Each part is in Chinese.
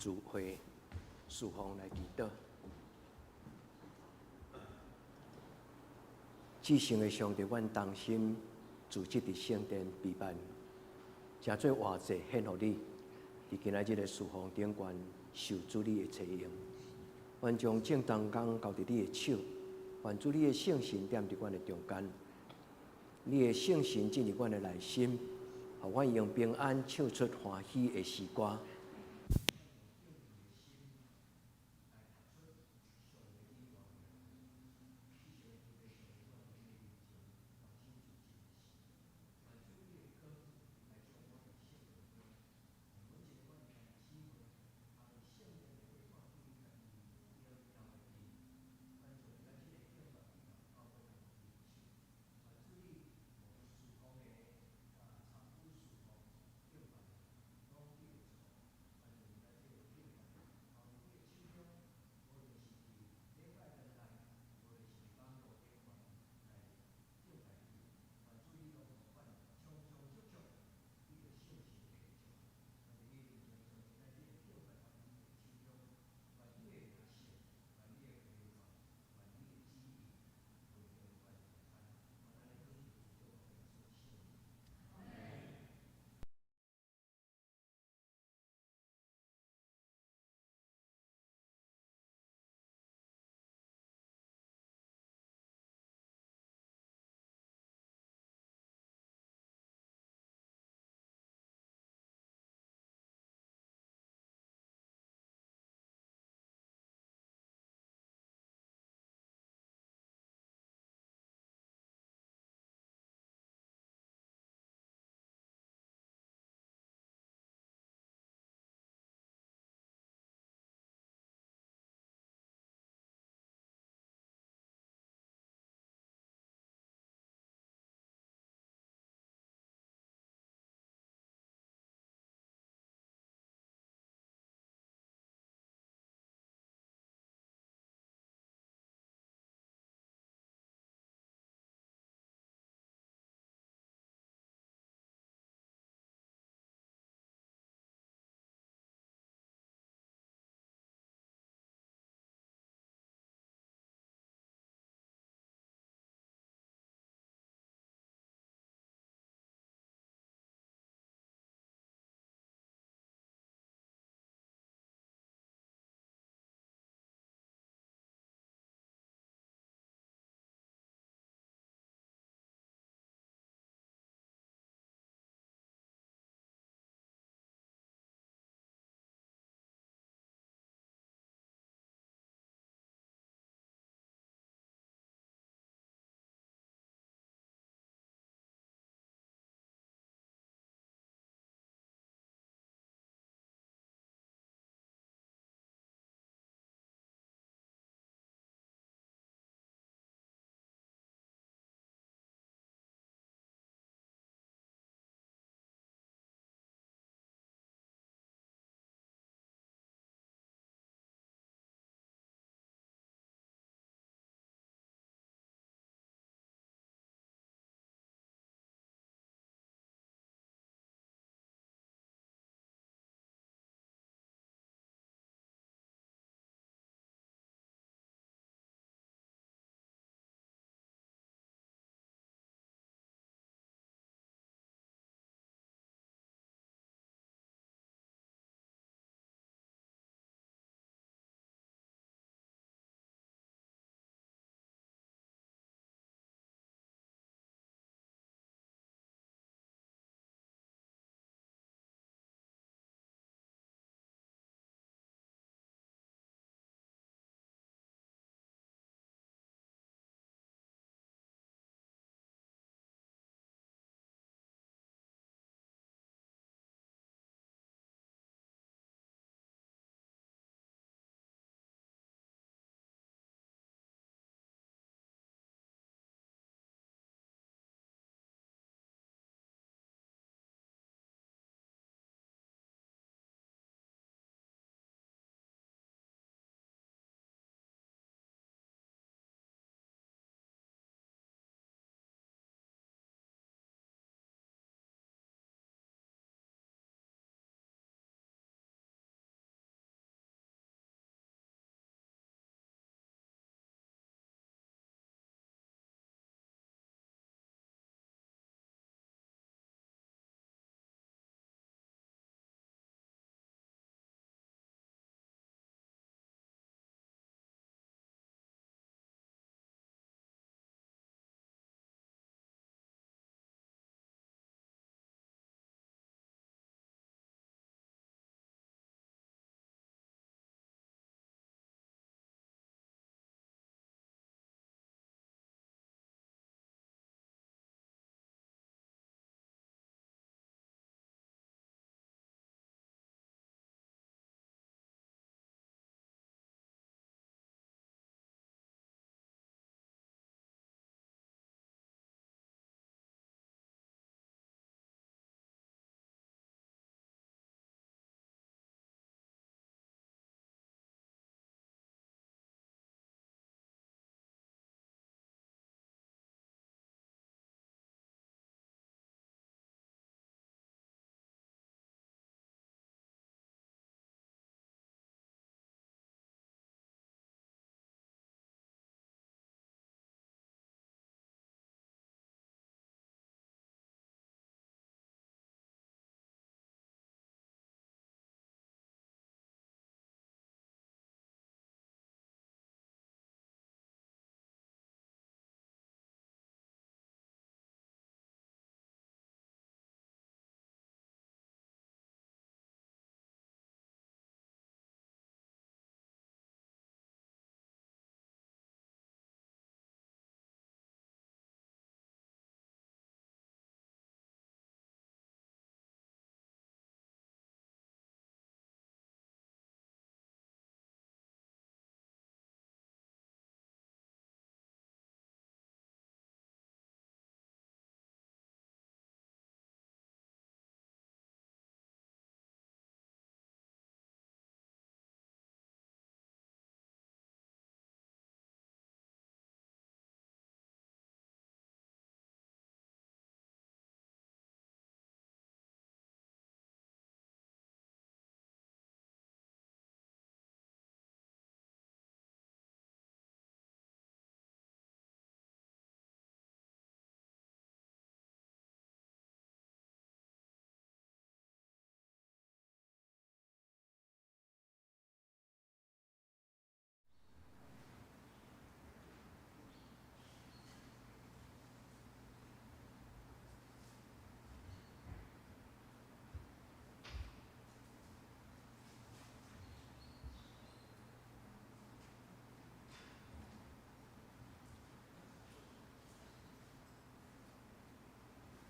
主会侍奉来祈祷。至圣的上帝，阮同心自即伫圣殿备办，诚做活祭献互你。伫今仔日的侍奉顶悬受主你的采用，阮将正当工交伫你的手，愿主你的圣神踮伫阮的中间，你的圣神进入阮的内心，互阮用平安唱出欢喜的诗歌。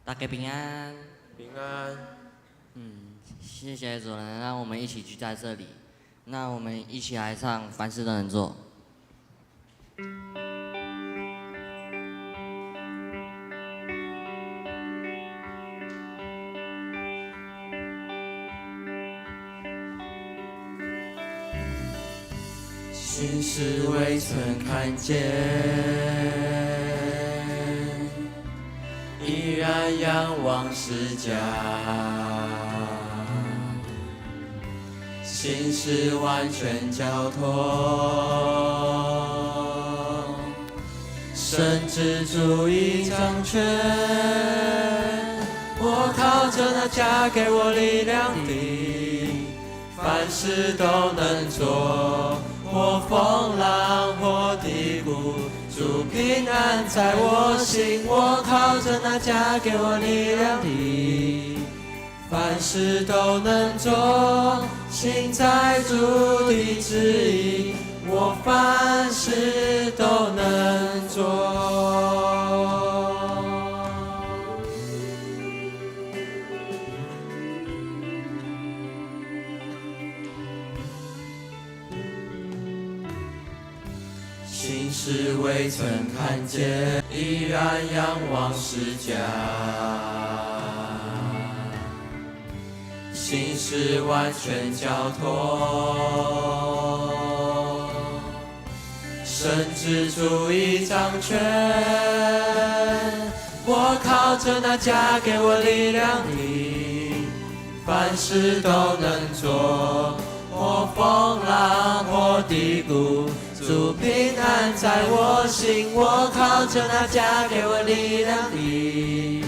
大家平安。平安。谢谢主能让我们一起聚在这里，那我们一起来唱《凡事都能做》。心事未曾看见，依然仰望释迦。心事完全交托，神之主已掌权。我靠着那加给我力量的，凡事都能做。或风浪或低谷，主平安在我心。我靠着那加给我力量的，凡事都能做。心在主的旨意，我凡事都能做。心事未曾看见，依然仰望释迦。心事完全交托，神之主已掌权。我靠着那加给我力量的，凡事都能做。或风浪或低谷，主平安在我心。我靠着那加给我力量的，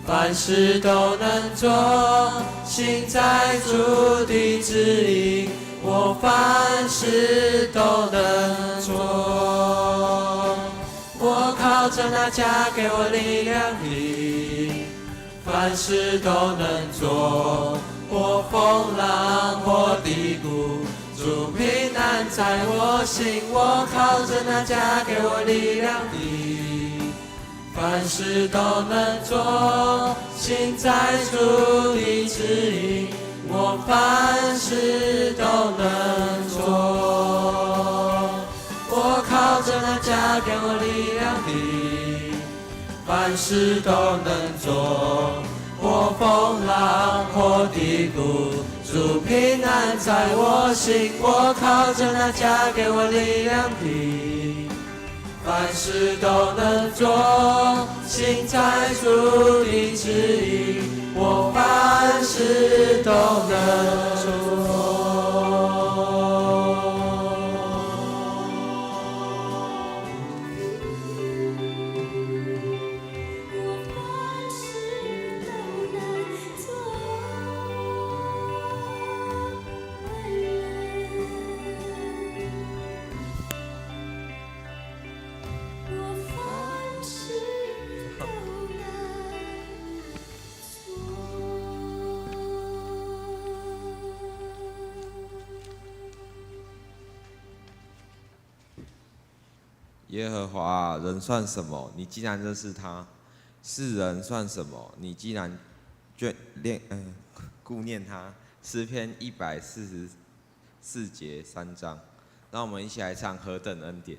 凡事都能做。心在主的旨意，我凡事都能做。我靠着那加给我力量的，凡事都能做。或风浪或低谷，主平安在我心。我靠着那加给我力量的，凡事都能做。心在主的旨意，我凡事都能做。我靠着那加给我力量的，凡事都能做。或风浪或低谷，主平安在我心。我靠着那加给我力量的，凡事都能做。心在主的旨意，我凡事都能做。耶和华，人算什么？你既然认识他；世人算什么？你既然顾念他。诗篇144节3章，让我们一起来唱何等恩典。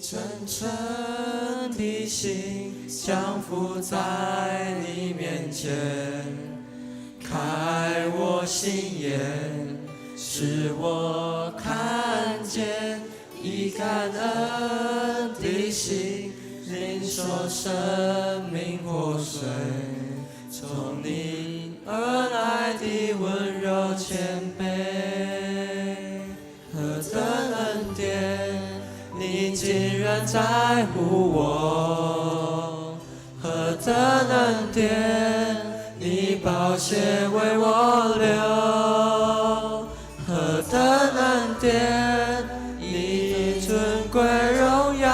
真诚的心降服在你面前，开我心眼，使我看见以感恩的心，领受生命活水，从你而来的温柔谦卑，何等恩典！你竟然在乎我，何等恩典！你宝血为我流，何等恩典！你尊贵荣耀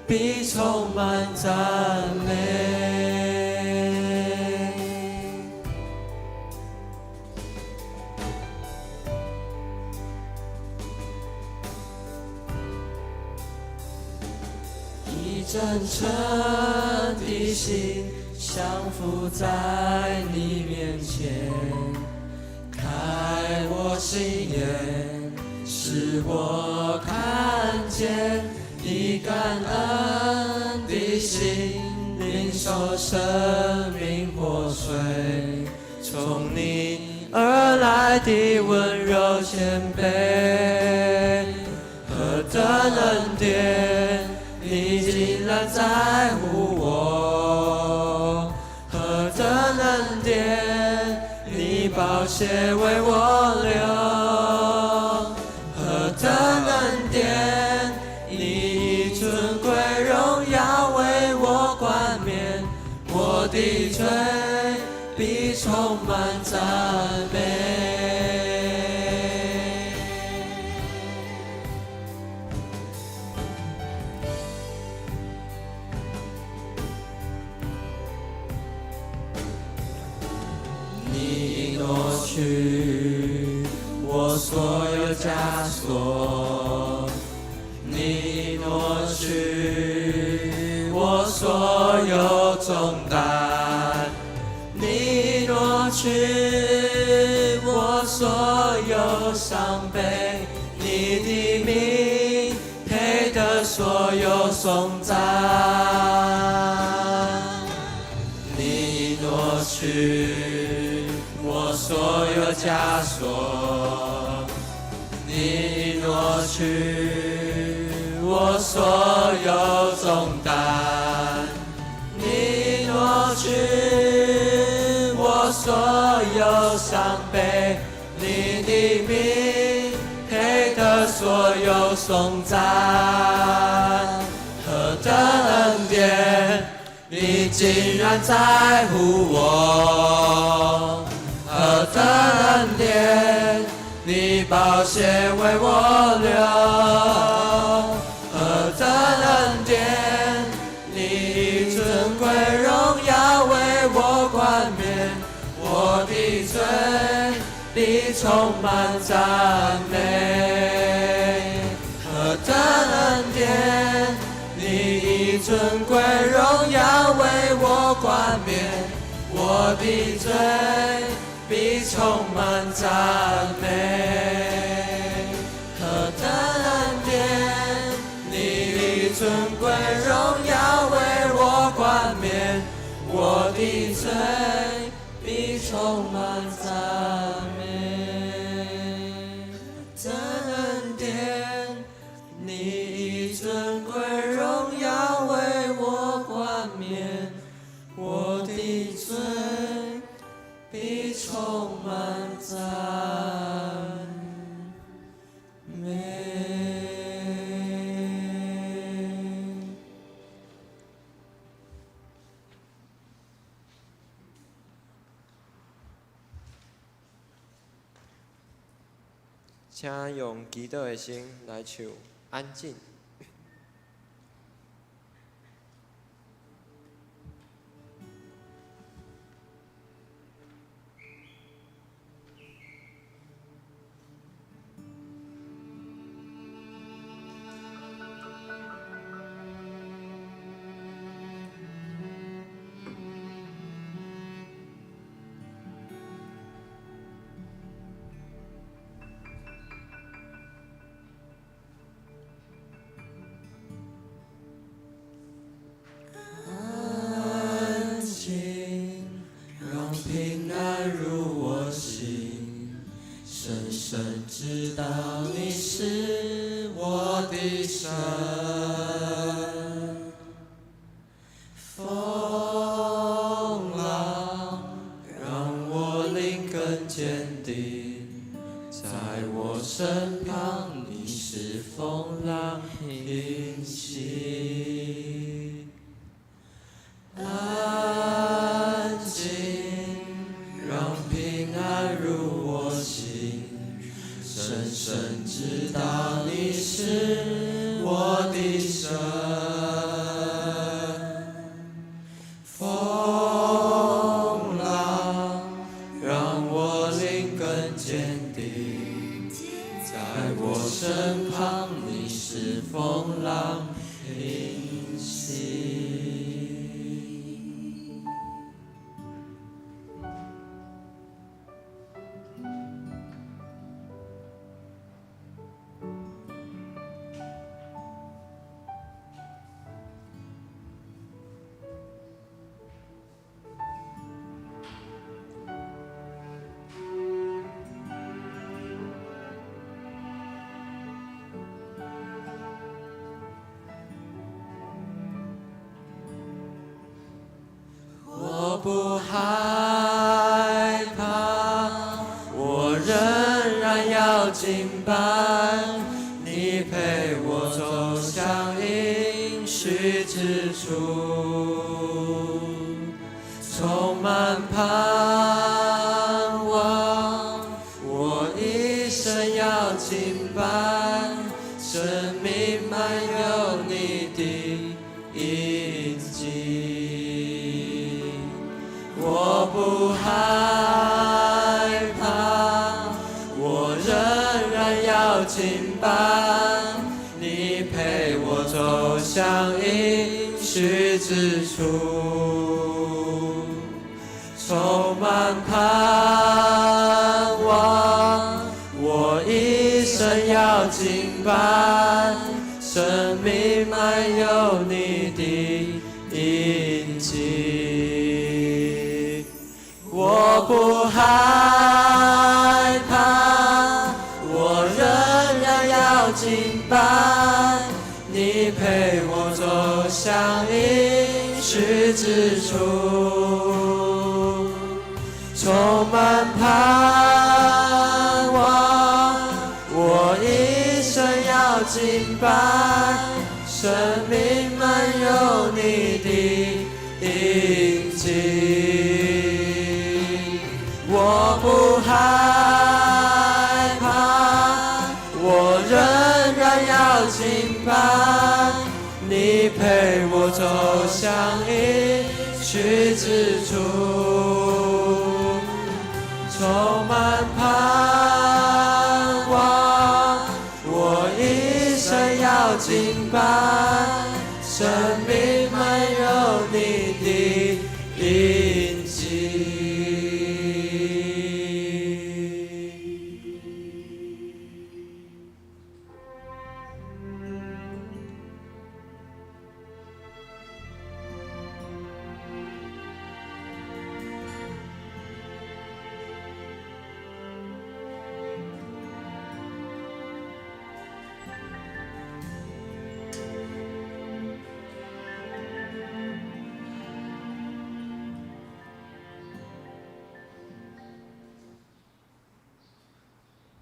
必充满赞美。一真诚的心降服在你面前，开我心眼，使我看见你感恩的心，领受生命活水，从你而来的温柔谦卑，何等恩典！你竟然在乎我，何等恩典！你宝血为我流，何等恩典！你以尊贵荣耀为我冠冕，我的罪必充满赞美。挪去我所有枷锁，你挪去我所有重担，你挪去我所有伤悲，你的名配得所有颂赞，你挪去我所有枷锁，你挪去我所有重担，你挪去我所有伤悲，你的名配得所有颂赞，何等恩典！你竟然在乎我，何等恩典！你宝血为我流，何等恩典！你以尊贵荣耀为我冠冕，我的罪必充满赞美，何等恩典！你以尊贵荣耀为我冠冕，我的罪必充满赞美，何等恩典！你以尊贵荣耀为我冠冕，我的罪必充满赞美，何等恩典！你以尊贵荣耀为我冠冕，我的罪必充满赞美。请用祈祷的心来唱《安静》。平息。我不害怕，我仍然要敬拜，你陪我走向应许之处，充满盼望，我一生要敬拜，生命满有你的印记。我不害怕，我仍然要敬拜，你陪我走向应许之处，充满盼望，我一生要敬拜，生命满有你的印记。我不害怕，我仍然要敬拜，你陪我走向应许之处，充满盼望，我一生要敬拜，生命满有你的印记。我不害怕，我仍然要敬拜，你陪我走向应许之处，充满盼望，我一生要敬拜，生命满有你的印记。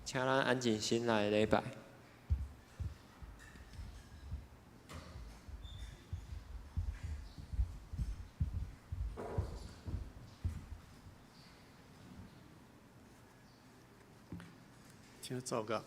请咱安静心来礼拜。请走个。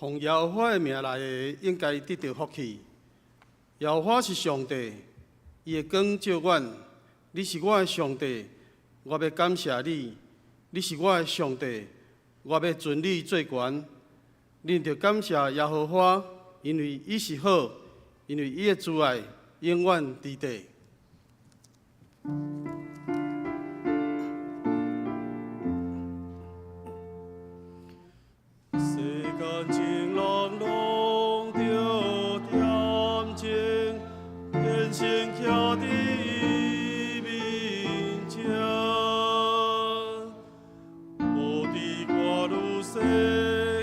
奉耶和华的名来的，应该得到福气。耶和华是上帝，伊的光照阮。你是我的上帝，我要感谢你。你是我的上帝，我要尊你最悬。恁着感谢耶和华，因为伊是好，因为伊的慈爱永远伫地。世间情人拢着恬静，天生徛伫伊面前，无知我如世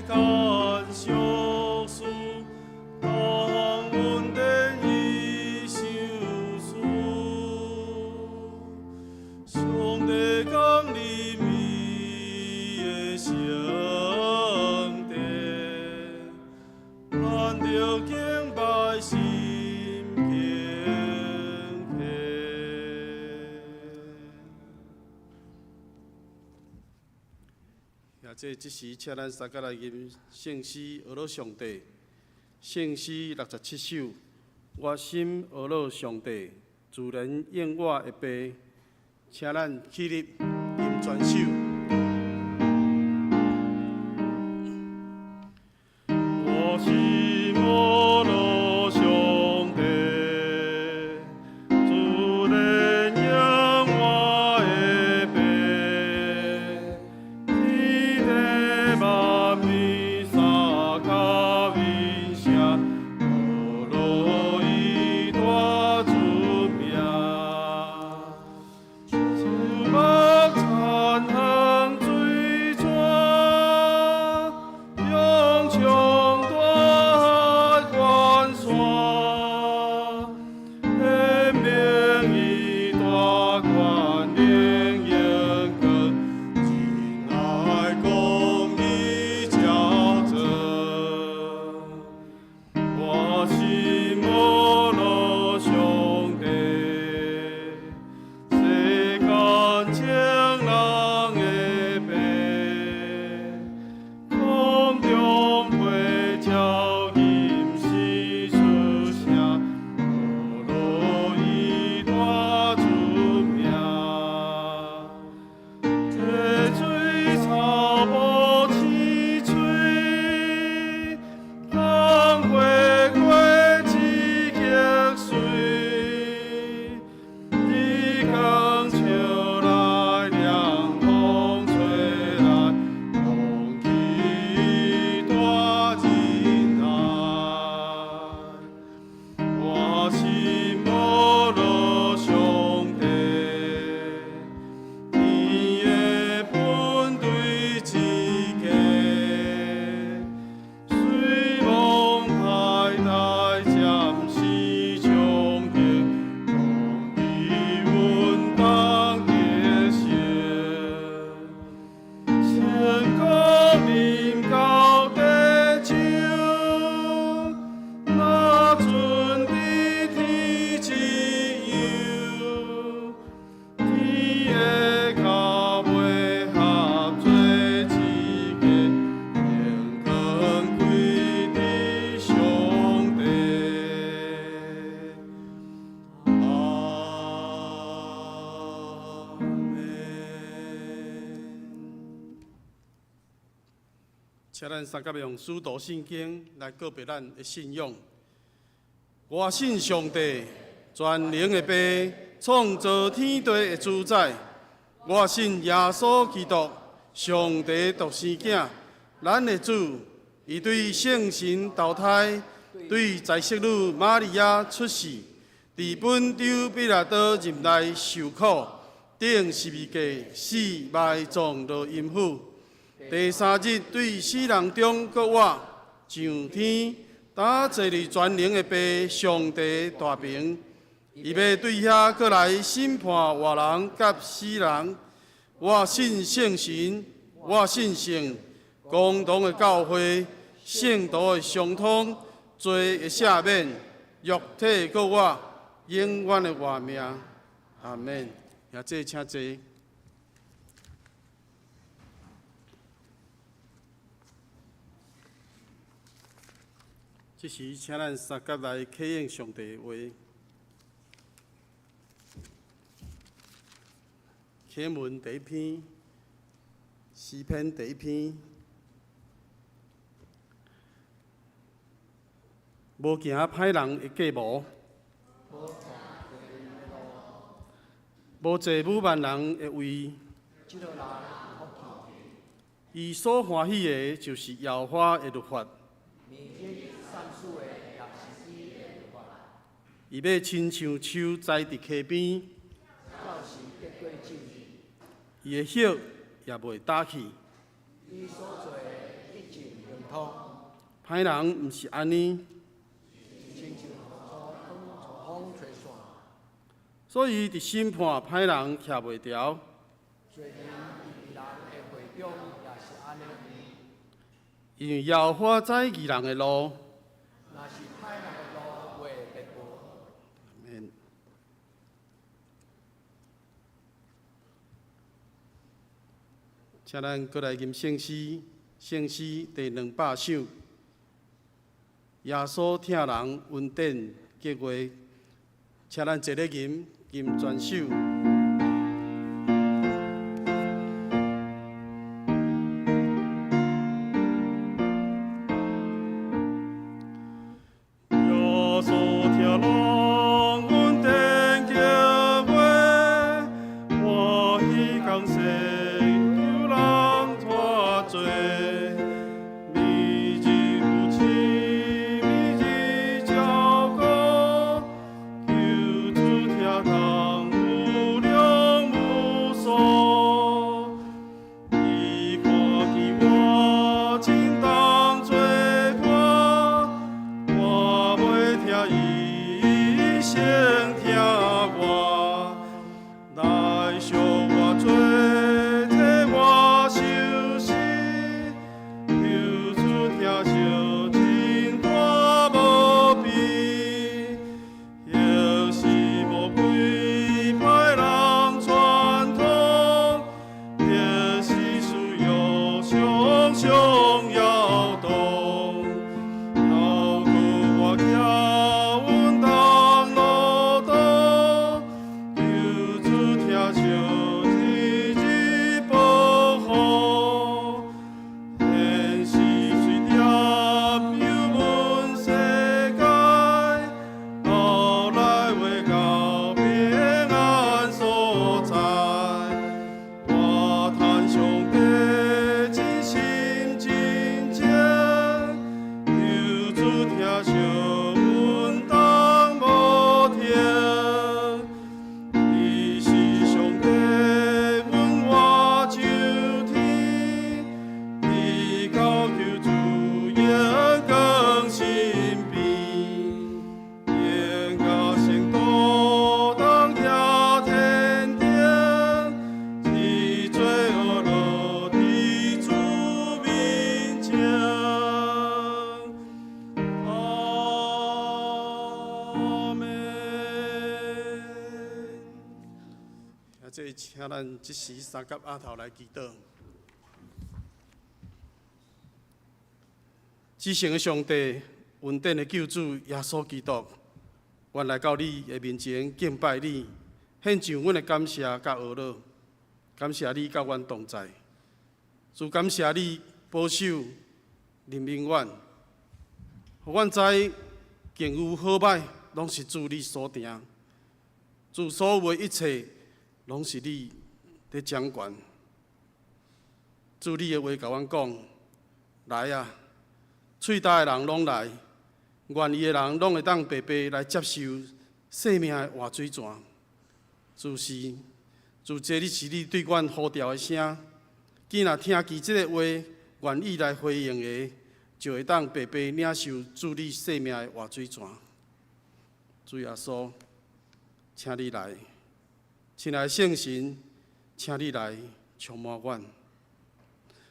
间俗事，当阮的伊相思。上帝讲你美的圣殿，咱着敬拜心敬虔。也这时，请咱三个来吟圣诗学乐上帝。圣诗67首，我心学乐上帝，自然应我的悲。请咱起立吟全首。我心学乐上帝，自然应我的悲。天地万物三脚面下，学乐伊大尊名。目残行水泉，涌冲大海关山，显明伊大权灵应根，真爱公义交正。我心无路上帝。世间情人的悲，空中飞鸟吟诗出声，学乐伊大出名。溪水草木青翠，风花花枝叶水。你讲笑来，凉风吹来，空气大人来。我心无路上帝，天的本对之家，随梦派代暂时冲行，空比阮当结成。成功饮到地酒，那船伫天之游，天的脚尾合做一家，永远归伫上帝。阿请咱三甲用使徒圣经来告别咱的信仰。我信上帝，全能的爸，创造天地的主宰。我信耶稣基督，上帝独生子，咱的主。伊对圣神投胎，对在色女玛利亚出世，伫本丢比拉多任内受苦，顶十字架死埋葬落阴府。第三日对死人中搁活，上天，打坐伫全能的爸上帝大屏，伊要对遐搁来审判活人甲死人。我信圣神，我信圣，共同的教会，圣徒的相通，罪的赦免，肉体搁活，永远的活命。阿免。也这请坐。这时，请咱三甲来启应上帝的话。启文第一篇，诗篇第一篇。无行歹人的计谋，无坐侮慢人的位。伊所欢喜的，就是耶和华的律法。伊要亲像树栽伫溪边，伊的叶也袂打去。歹人毋是安尼，所以伫审判歹人徛袂牢。因为耶和华知义人的路。请咱过来吟圣诗，圣诗第200首。耶稣听人恩典结话，请咱一个吟全首。请咱即时三甲阿头来祈祷。至圣的上帝，恩典的救主耶稣基督，愿来到你的面前敬拜你，献上阮的感谢甲懊恼。感谢你甲阮同在，主感谢你保守林明远，互阮知境有好歹，拢是主你所定。主所有的一切，拢是你在掌管。主你的话甲阮讲，来啊！喙焦的人拢来，愿意的人拢会当白白来接受生命的活水泉。主是，主这你是你对阮呼召的声，既若听见这个话，愿意来回应的，就会当白白领受主你生命的活水泉。主耶稣，请你来，亲爱的圣神，请你来充满阮。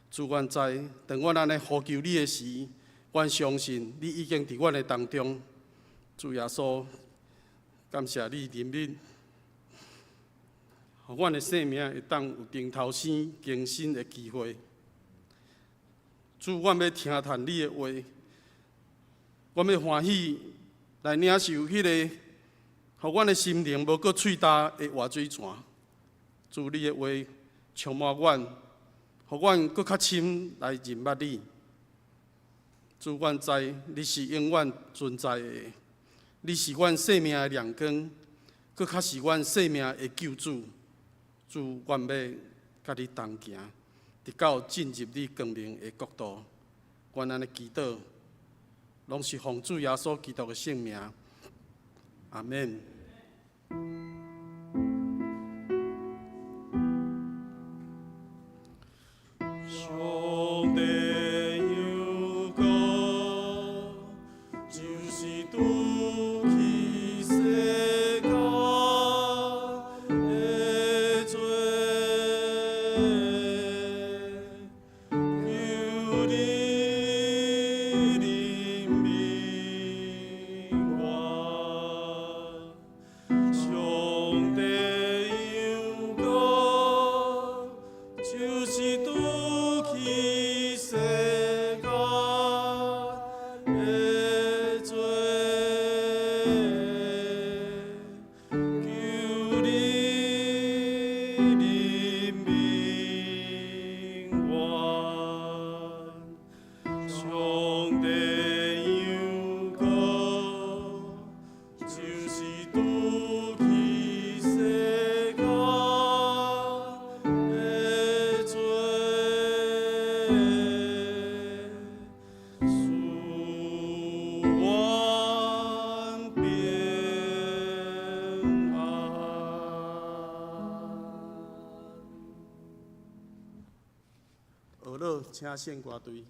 主愿知，当阮安尼呼求你的时，阮相信你已经伫阮的当中。主耶稣，感谢你怜悯，互阮的生命会当有重头生更新的机会。主，阮要听谈你的话，我们欢喜来领受迄个，互阮的心灵无搁喙焦的活水泉。主你的话充满阮，互阮搁较深来认捌你。主，阮知你是永远存在的，你是阮生命的亮光，搁较是阮生命的救主。主，阮要甲你同行，直到进入你光明的国度。阮安尼祈祷，拢是奉主耶稣基督的圣名。阿免。上帝有个，就是拄起世界的罪，求你怜悯我。上帝有个，就是拄起世界的罪，求你怜悯我。上帝有个，就是拄起世界的罪，使阮平安。学乐请献歌队。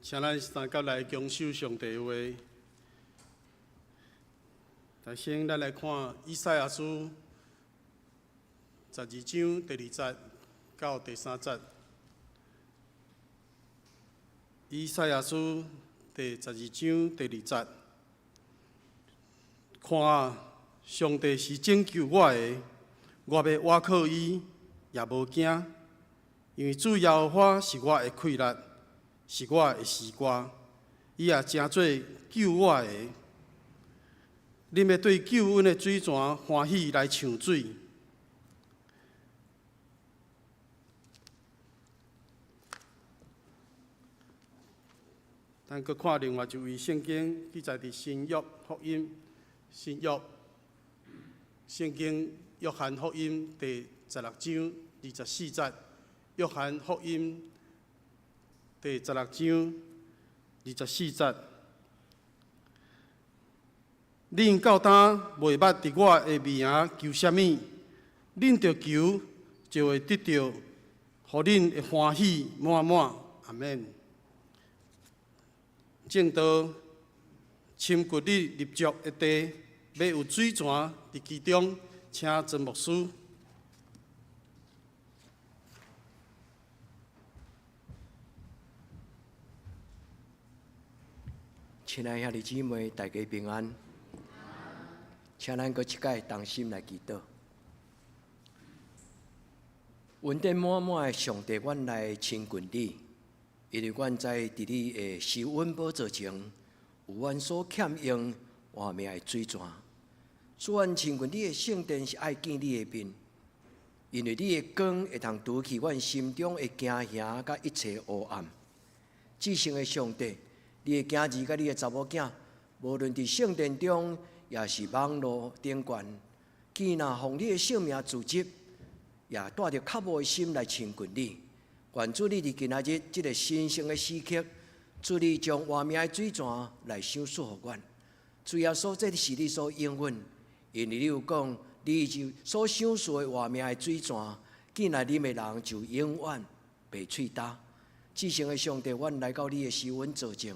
请咱三甲来恭守上帝的话。首先，咱来看以赛亚书12章第2节到第3节。以赛亚书第12章第2节，看上帝是拯救我的，我要倚靠伊，也无惊，因为主耶和华是我的气力。是我的诗歌，伊也诚做救我的。恁要对救恩的水泉欢喜来抢水。咱搁看另外一位圣经记载伫新约福音，圣经约翰福音第16章24节，约翰福音。第16章24节，恁到今未捌伫我的名求什么，恁着求就会得到，互恁会欢喜满满。阿免。正道深掘你立足的地，要有水泉伫其中，请真牧师。亲爱兄弟姊妹，大家平安。请咱搁一摆同心来祈祷。恩典满满的上帝，阮来亲近你，因为阮知伫你的受恩宝座前，有阮所欠用活命的水泉。主，阮亲近你的圣殿是爱见你的面，因为你的光会通除去阮心中的惊吓甲一切黑暗。至圣的上帝。你的囝儿甲你的查某囝，无论伫圣殿中，也是网络顶悬，见若奉你的性命自责，也带着较无的心来亲近你。愿主你伫今仔日即个神圣的时刻，主你将活命的水泉来赏赐互阮。主耶稣，这是你所应允，因为你有讲，你就所赏赐的活命的水泉，见来啉的人就永远袂喙焦。至圣的上帝，阮来到你的施恩座前。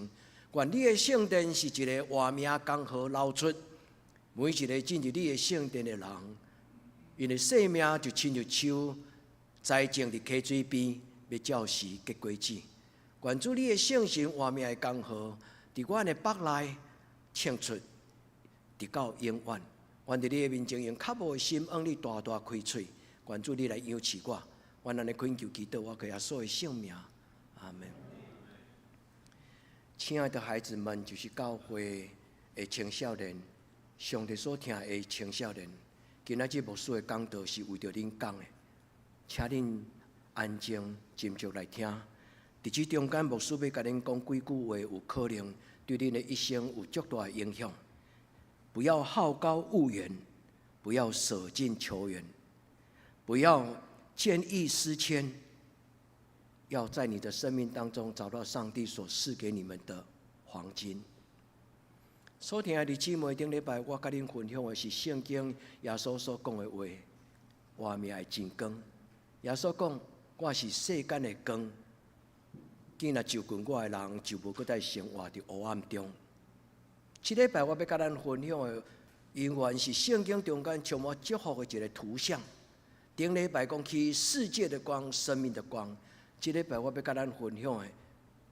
愿你的圣殿是一个活命江河流出，每一个进入你的圣殿的人，因为生命就亲像树栽种伫溪水边，要照时结果子。愿主你的圣神活命的江河，伫阮的腹内庆出，直到永远。愿伫你的面前用较无的心，向你大大开嘴。愿主你来养赐我，愿咱的恳求祈祷，我给耶稣的圣名，阿门。亲爱的孩子们，就是教会的青少年，上帝所听的青少年。今仔日牧师的讲道是为着恁讲的，请恁安静斟酌来听。伫这中间，牧师要甲恁讲几句话，有可能对恁的一生有足大的影响。不要好高骛远，不要舍近求远，不要见异思迁。要在你的生命当中找到上帝所赐给你们的黄金。所听的姊妹，顶礼拜我甲恁分享的是圣经耶稣所讲的话，活命的真光。耶稣讲，我是世间的光，见若就近我的人，就无搁再生活伫黑暗中。这礼拜我要甲咱分享的，因缘是圣经中间充满祝福的一个图像。顶礼拜讲起世界的光，生命的光。这礼拜我要甲咱分享的，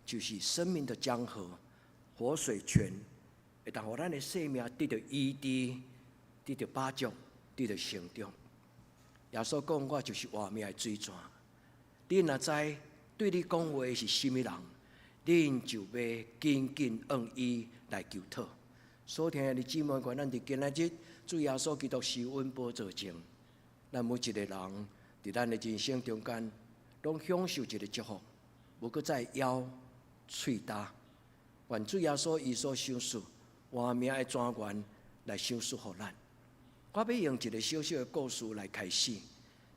就是生命的江河、活水泉，会当互咱的生命得到医治、得到把助、得到成长。耶稣讲，我就是活命的水泉。恁若知对你讲话是甚么人，恁就要紧紧向伊来求讨。所听的姊妹，愿咱伫今仔日主耶稣基督施恩宝座前，咱每一个人伫咱的人生中间。拢享受一个祝福，无搁再枵喙焦。愿主耶稣伊所赏赐活命的泉源来赏赐互咱。我要用一个小小的故事来开始。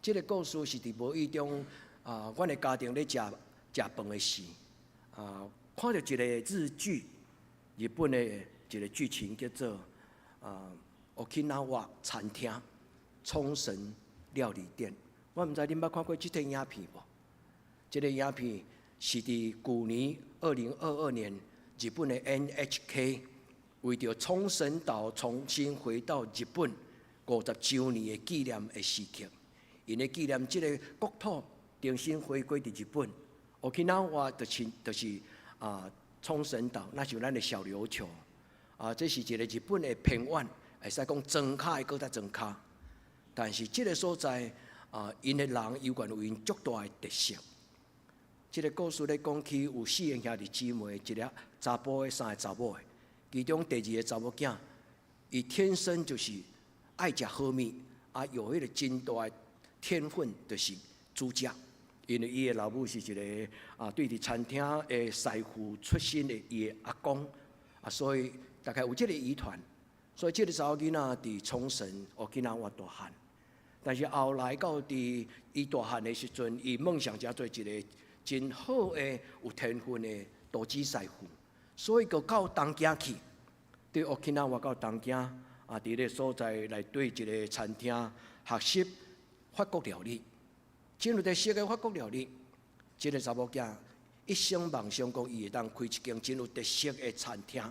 这个故事是伫无意中阮的家庭咧食饭的时，看到一个日剧，日本的一个剧情叫做Okinawa 餐厅冲绳料理店。我毋知恁捌看过这部影片无？这个影片是伫旧年2022年，日本的 NHK 为着冲绳岛重新回到日本50周年的纪念的时刻，因为纪念这个国土重新回归伫日本。Okinawa 就是冲绳岛，那是咱的小琉球。这是一个日本的偏远，会使讲庄卡的，搁再庄卡。但是这个所在，因的人有关有因足大的特色。这个故事咧讲起有4个兄弟姊妹，一个查甫的，3个查某的。其中第2个查某囝，伊天生就是爱食好米，有迄个真大的天分，就是煮食。因为伊的老母是一个对伫餐厅的师傅出身的伊的阿公，所以大概有这个遗传。所以这个查某囡仔伫冲绳、Okinawa大汉，但是后来到伫伊大汉的时阵，伊梦想要做一个真好的、有天分的刀子师傅，所以就到东京去，对 Okinawa 到东京伫个所在来对一个餐厅学习法国料理。进入在熟的法国料理，这个查某囝一生梦想讲，伊会当开一间真有特色的餐厅。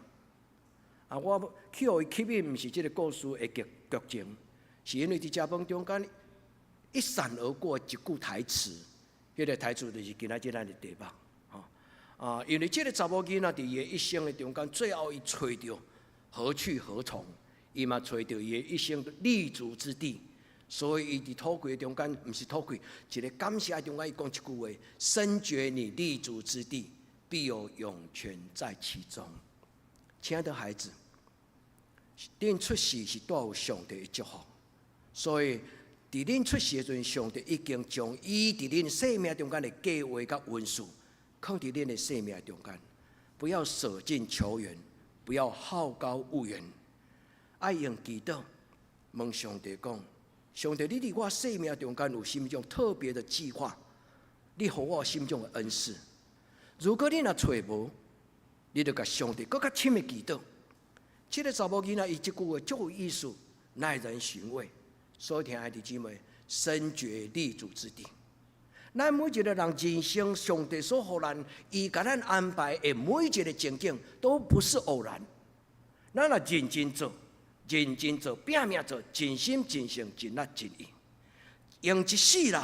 我去互伊吸引，毋是这个故事的剧情，是因为伫食饭中间一闪而过一句台词，迄个台词就是今仔日咱的题目。因为这个查某囡仔伫伊的一生的中间，最后伊找到何去何从，伊嘛找到伊的一生立足之地。所以，伊伫土柜中间，毋是土柜，一个感谢中间，伊讲一句话：深觉你立足之地，必有涌泉在其中。亲爱的孩子，恁出世是带有上帝的祝福，所以伫恁出世的时阵，上帝已经将伊伫恁生命中间的计划甲运数，放伫恁的生命中间。不要舍近求远，不要好高骛远，爱用祈祷问上帝讲。上帝，你伫我生命中间有心中特别的计划，你予我心中的恩赐。如果你若找无，你就甲上帝更较深的祈祷。这个查某囡仔伊即句话足有意思，耐人寻味。所以，亲爱的姊妹，深觉立足之地。咱每一个人人生，上帝所予咱，伊甲咱安排的每一个情景，都不是偶然。咱若认真做。认真做，拼命做，尽心尽性尽力尽意，用一世人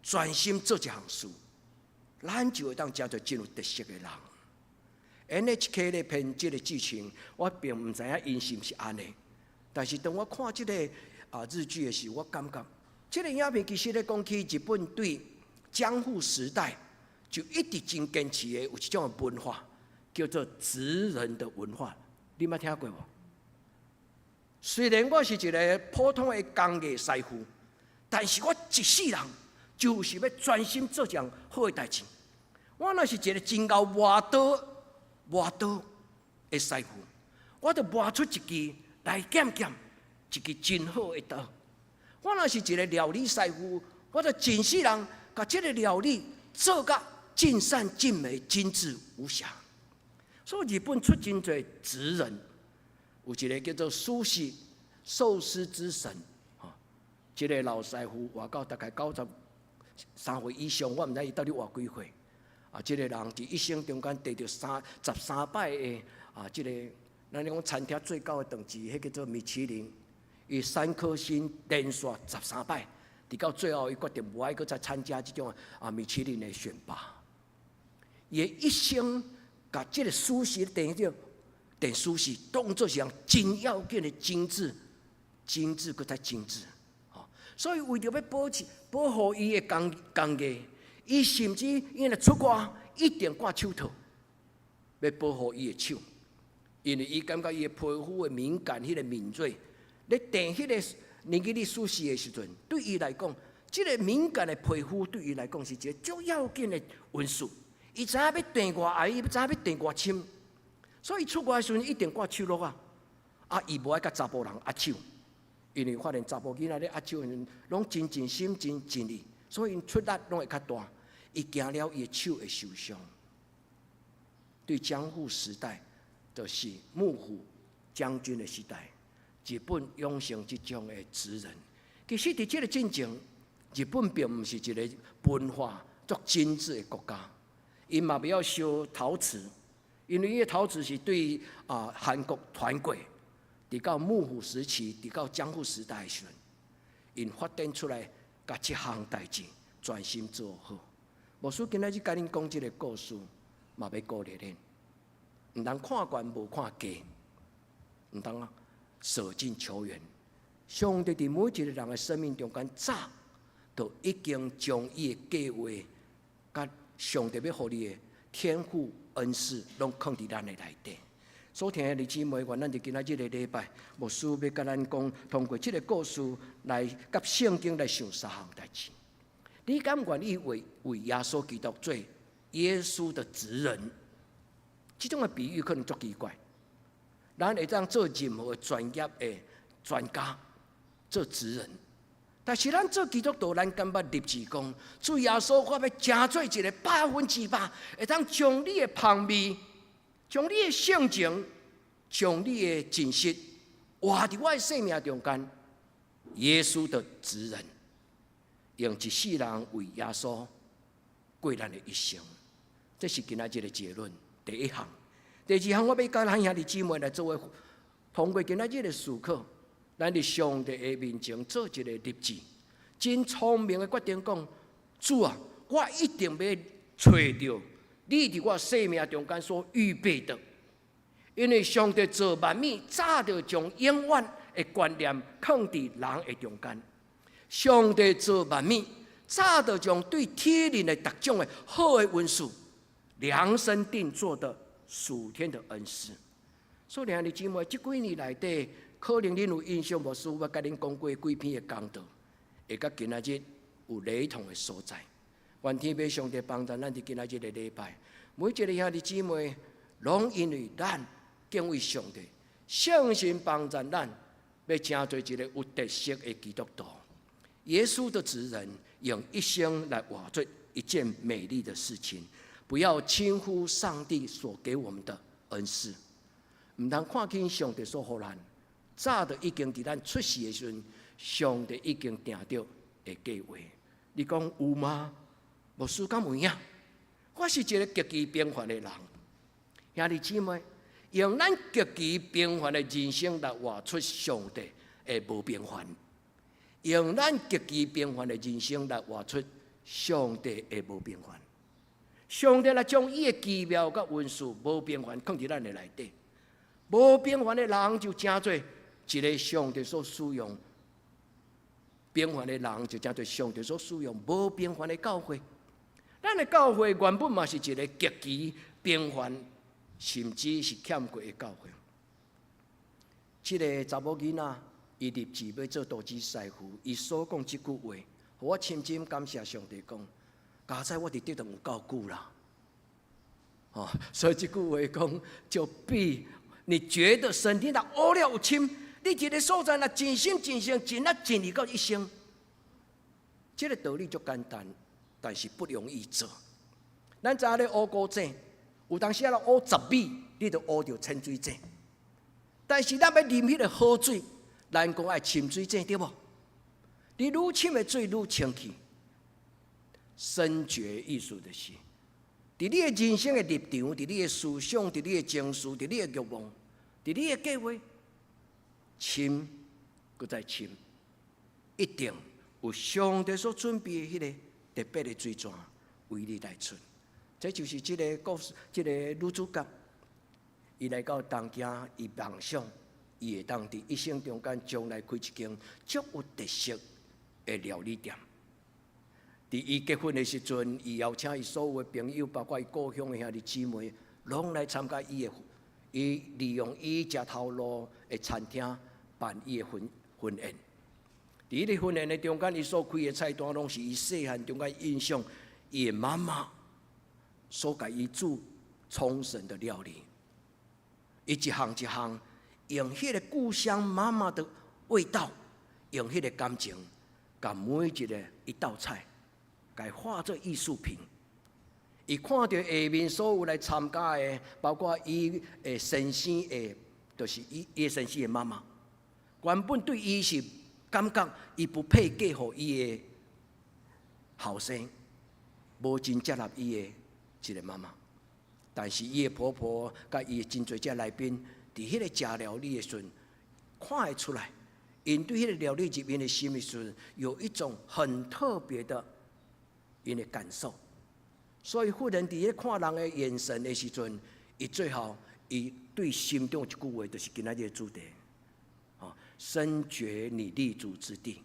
专心做一项事，咱就会当成做真有特色的人。NHK 咧编这个剧情，我并唔知影因是毋是安尼，但是当我看这个日剧的时候，我感觉这个影片其实咧讲起日本对江户时代就一直真坚持的有一种文化，叫做职人的文化，你捌听过无？虽然我是一个普通的工艺师傅，但是我一世人就是要专心做一项好的代志。我若是一个真够磨刀的师傅，我就磨出一支来检检，一支真好的刀。我若是一个料理师傅，我就真世人把这个料理做到尽善尽美、精致无瑕。所以日本出真侪职人。有一个叫做寿司之神，这个老师傅活到大概93岁以上，我唔知伊到底活几岁。这个人伫一生中间得到13摆的这个咱讲餐厅最高的等级，迄叫做米其林，伊3颗星连续13摆，直到最后伊决定无爱再参加这种米其林的选拔。伊一生甲这个寿司等于叫。电视是当作是样真要紧的精致，搁再精致，所以为着要保护伊的工艺，伊甚至伊若出国一定挂手套，要保护伊的手，因为伊感觉伊的皮肤的敏感，迄个敏锐，咧电迄个年纪的舒适的时阵，对伊来讲，这个敏感的皮肤对伊来讲是一个足要紧的因素。伊知影要电偌矮，伊知影要电偌深。所以出国的时阵一定挂手镯伊无爱甲查甫人握手，因为发现查甫囡仔咧握手的时阵，拢真尽心、真尽力，所以因出力拢会较大。伊惊了，伊的手会受伤。对江户时代，就是幕府将军的时代，日本养成这种的职人。其实伫这个进程，日本并不是一个文化足精致的国家。因嘛不要烧陶瓷，因为迄陶瓷是对韩国传过，直到幕府时期，直到江户时代的时阵，因发展出来，甲这项代志专心做好。牧师今仔日甲恁讲这个故事，嘛要鼓励恁，唔通看悬无看低，唔通舍近求远。上帝伫每一个人的生命中间，早就已经将伊的计划，甲上帝要互你的天赋恩赐，拢放伫咱的内底。所听的弟姊妹，愿咱伫今仔日的礼拜，牧师要甲咱讲，通过这个故事来甲圣经来想3项代志。你敢愿意为耶稣基督做耶稣的职人？这种的比喻可能足奇怪，咱会当做任何专业的专家。做职人，但是咱做基督徒，咱感觉立志讲，主耶稣，我要成做一个100%，会当将你的香味、将你的性情、将你的真实活伫我的生命中间。耶稣的职人，用一世人为耶稣过咱的一生，这是今仔日的结论。第一项，第二项，我要教咱兄弟姊妹来做为，通过今仔日的思考。咱伫上帝的面前做一个立志，真聪明的决定讲：主啊，我一定要找到你伫我生命中间所预备的。因为上帝做万物，早就将永远的观念放伫人的中间。上帝做万物，早就将对天灵的各种的好的恩赐量身定做的属天的恩赐。所以，兄弟姊妹，这几年内底。可能恁有印象，牧师我甲恁讲过几篇的讲道，会甲今仔日有雷同的所在。愿天父上帝帮助咱伫今仔日的礼拜，每一个兄弟姊妹，拢因为咱敬畏上帝，相信帮助咱，要成做一个有特色的基督徒。耶稣的职人，用一生来活出一件美丽的事情。不要轻忽上帝所给我们的恩赐，唔通看轻上帝所予咱。早就已经伫咱出世的时阵，上帝已经定着的计划。你讲有吗？牧师敢有影？我是一个极其平凡的人，兄弟姊妹，用咱极其平凡的人生来活出上帝的无平凡，用咱极其平凡的人生来活出上帝的无平凡。上帝来将伊的奇妙甲恩赐无平凡放伫咱的内底，无平凡的人就正做。一个上帝所使用，平凡的人就正对上帝所使用无平凡的教会。咱的教会原本嘛是一个极其平凡，甚至是欠过的教会。这个查某囡仔，伊立志要做都市师傅，伊所讲这句话，我深深感谢上帝讲，加在我伫得有够久啦。所以这句话讲，就比你觉得神天的恶了有深。你一个所在，若尽心尽性尽力尽力到一生，这个道理足简单，但是不容易做。咱知影咧学古井，有当时啊学10米，你就学到潜水井。但是咱要啉迄个好水，咱讲爱深水井对无？你愈深的水愈清气。深觉艺术就是，伫你的人生的立场，伫你的思想，伫你的情绪，伫你的欲望，伫你的计划。深，搁再深，一定有上帝所准备的迄个特别的水泉为你来出。这就是这个故事，这个女主角，伊来到东京，伊梦想，伊会当伫一生中间将来开一间足有特色的料理店。伫伊结婚的时阵，伊邀请伊所有的朋友，包括伊故乡的兄弟姊妹，拢来参加伊的，伊利用伊食头路的餐厅。办伊的婚宴，伫伊的婚宴的中间，伊所开的菜单，拢是伊细汉中间印象，伊的妈妈所给伊煮冲绳的料理，伊一项一项用迄个故乡妈妈的味道，用迄个感情，把每一道菜，给化作艺术品。伊看到下面所有来参加的，包括伊的先生的，就是伊先生的妈妈。原本对伊是感觉伊不配嫁予伊的后生，无真接纳伊的一个妈妈，但是伊的婆婆甲伊的真侪只来宾，伫迄个食料理的时阵，看会出来，因对迄个料理入面的心的时阵，有一种很特别的因的感受。所以妇人伫咧看人的眼神的时阵，伊最后伊对心中一句话，就是今仔日的主题：深觉你立足之地，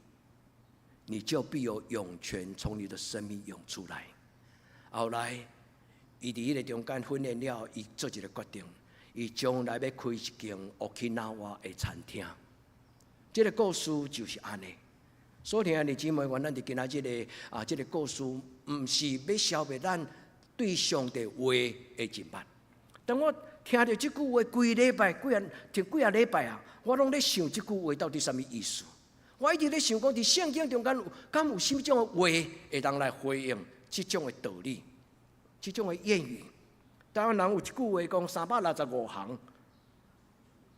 你就必有涌泉从你的生命涌出来。后来，伊伫迄个中间训练了，伊做一个决定，伊将来要开一间Okinawa的餐厅。这个故事就是安尼。所以听的姊妹，我咱伫今仔日这个故事，毋是要消灭咱对上帝话的认捌。当我听到这句话几礼拜、几啊礼拜啊，我拢咧想这句话到底什么意思？我一直咧想讲，伫圣经中间敢有什么种的话会当来回应这种的道理、这种的谚语？台湾人有一句话讲365行，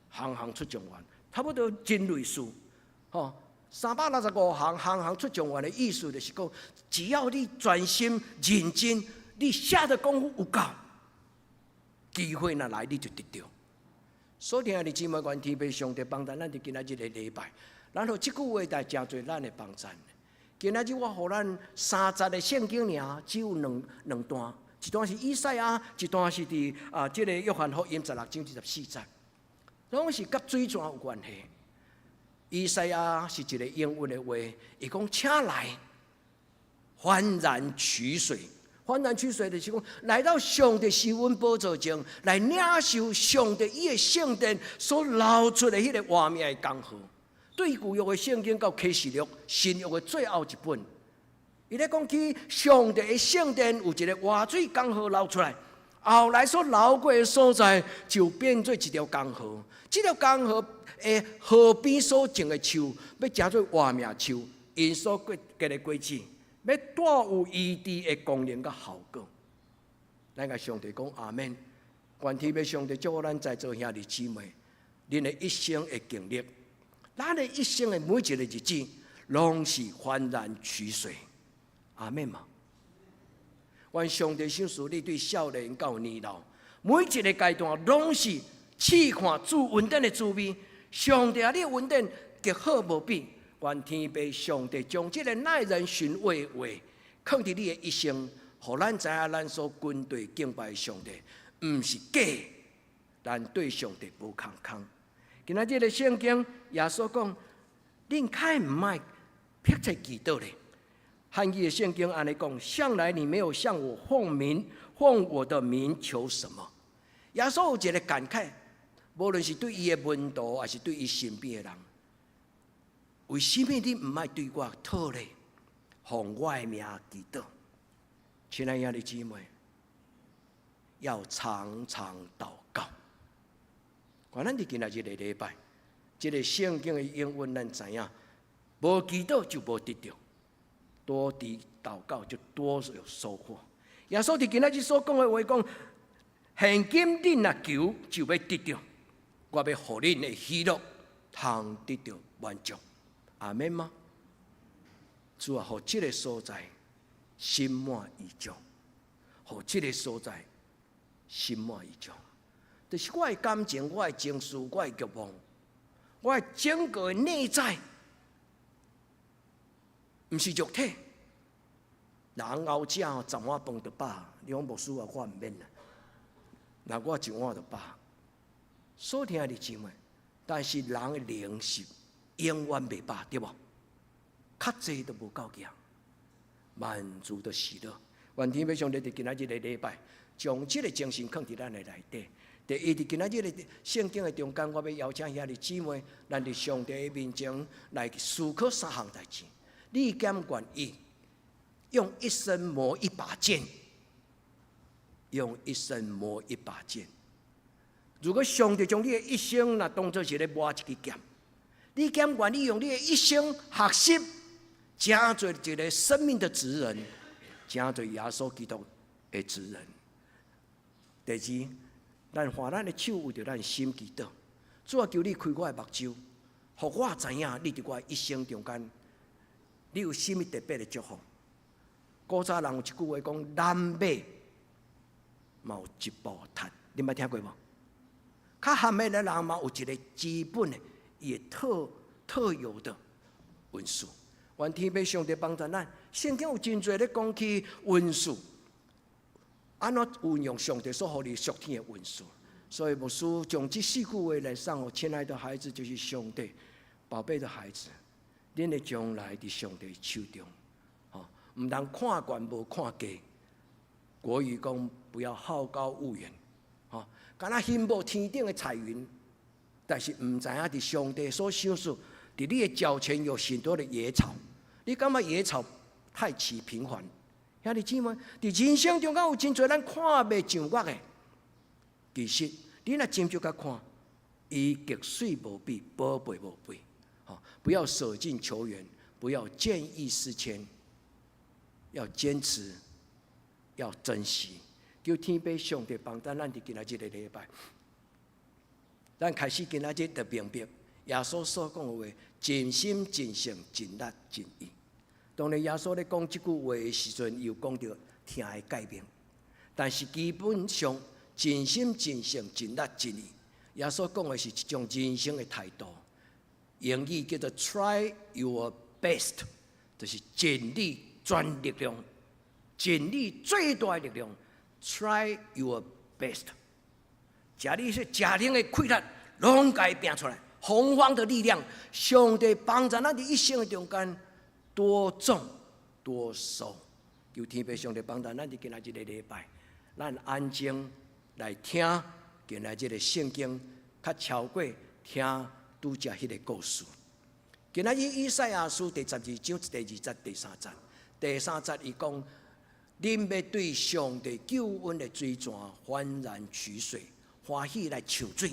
行行出状元，差不多真类似。365行，行行出状元的意思就是讲，只要你专心认真，你下的功夫有够，机会若来你就得到。所以听的姊妹，愿天父上帝帮咱伫今仔日的礼拜，然后这句话来真侪咱的帮咱。今仔日我互咱30个圣经尔，只有两段，一段是以赛亚，一段是伫这个约翰福音16章24节，拢是甲水泉有关系。以赛亚是一个英文的话，伊讲请来，幡然取水。幡然取水就是讲，来到上帝施恩宝座前，来领受上帝伊的圣殿所流出的迄个画面的江河。对旧约的圣经到启示录，新约的最后一本，伊咧讲起上帝的圣殿有一个活水江河流出来，后来所流过的所在就变做一条江河。这条江河的河边所种的树，要叫做活命树，因所结的果子，要带有医治的功能甲效果。咱甲上帝讲阿门。愿天父上帝祝福咱在座兄弟姊妹，恁的一生的经历，咱的一生的每一个日子，拢是幡然取水。阿门嘛。愿上帝赏赐你对少年到年老每一个阶段，拢是试看主恩典的滋味。上帝啊，你的恩典极好无比。愿天父上帝将这个耐人寻味的话，放伫你的一生，互咱知影咱所军队敬拜的上帝，毋是假，咱对上帝无空空。今仔日的圣经，耶稣讲，恁开唔卖撇在祈祷咧。汉语的圣经安尼讲，向来你没有向我奉我的名求什么。耶稣有一个感慨，无论是对伊的门徒，还是对伊身边的人，为什么你唔爱对我讨咧？奉我的名祈祷。亲爱的姊妹，要常常祷告。咱伫今仔日的礼拜，这个圣经的英文咱知影，无祈祷就无得到，多啲祷告就多有收获。耶稣伫今仔日所讲的话讲，现今恁若求就要得到，我要互恁的喜乐通得到满足。阿门吗？主啊，互这个所在心满意足，互这个所在心满意足。就是我的感情，我的情绪，我的欲望，我的整个的内在，毋是肉体。人熬食10碗饭就饱，你讲牧师啊，我毋免啦。那我1碗就饱。所听的姊妹，但是人的灵是永远袂饱，对无？较济都无够强，满足的喜乐。愿天父上帝伫今仔日的礼拜，将这个精神放伫咱的内底。第一，伫今仔日的圣经的中间，我要邀请遐的姊妹，咱伫上帝的面前来思考3项代志。你敢愿意用一生磨一把剑？用一生磨一把剑。如果上帝将你的一生若当作是咧磨一支剑，你敢愿意用你的一生学习，成做一个生命的职人，成做耶稣基督的职人？第二，咱换咱的手为着咱心祈祷，主啊，求你开我的目睭，互我知影你伫我一生中间，你有甚物特别的祝福。古早人有一句话讲：南马嘛有一部读，你捌听过无？较含的人嘛有一个基本的伊的特有的文书。愿天父上帝帮助咱，圣经有真侪咧讲起文书，安怎运用上帝所予你属天的文书。所以牧师将这4句话来送我亲爱的孩子，就是上帝宝贝的孩子，恁的将来伫上帝手中，唔通看悬无看低。国语讲不要好高骛远，敢若羡慕天顶的彩云，但是唔知影伫上帝所想事，伫你的脚前有许多的野草，你感觉野草太起平凡？兄弟姊妹，伫人生中间有真侪咱看袂上眼的。其实，你若真就甲看，伊极水无比，宝贝无比。不要舍近求远，不要见异思迁，要坚持，要珍惜。求天父上帝帮助咱伫今仔日的礼拜，咱开始今仔日的明白耶稣所讲的话：尽心、尽性、尽力、尽意。当然，耶稣咧讲这句话的时阵，又讲到听的改变，但是基本上。尽心、尽性、尽力、尽意，耶稣讲的是一种人生的态度。英语叫做 "Try your best"， 就是尽力全力量，尽力最大的力量。Try your best， 家里是家庭的困难，拢该拼出来。洪荒的力量，上帝帮助咱伫一生的中间多种多收。求天父上帝帮助咱伫今仔日的礼拜，咱安静。来听今仔日的圣经，较超过听拄则迄个故事。今仔日以赛亚书第12章第2节、第3节。第3节伊讲：恁要对上帝救恩的水泉幡然取水，欢喜来抢水。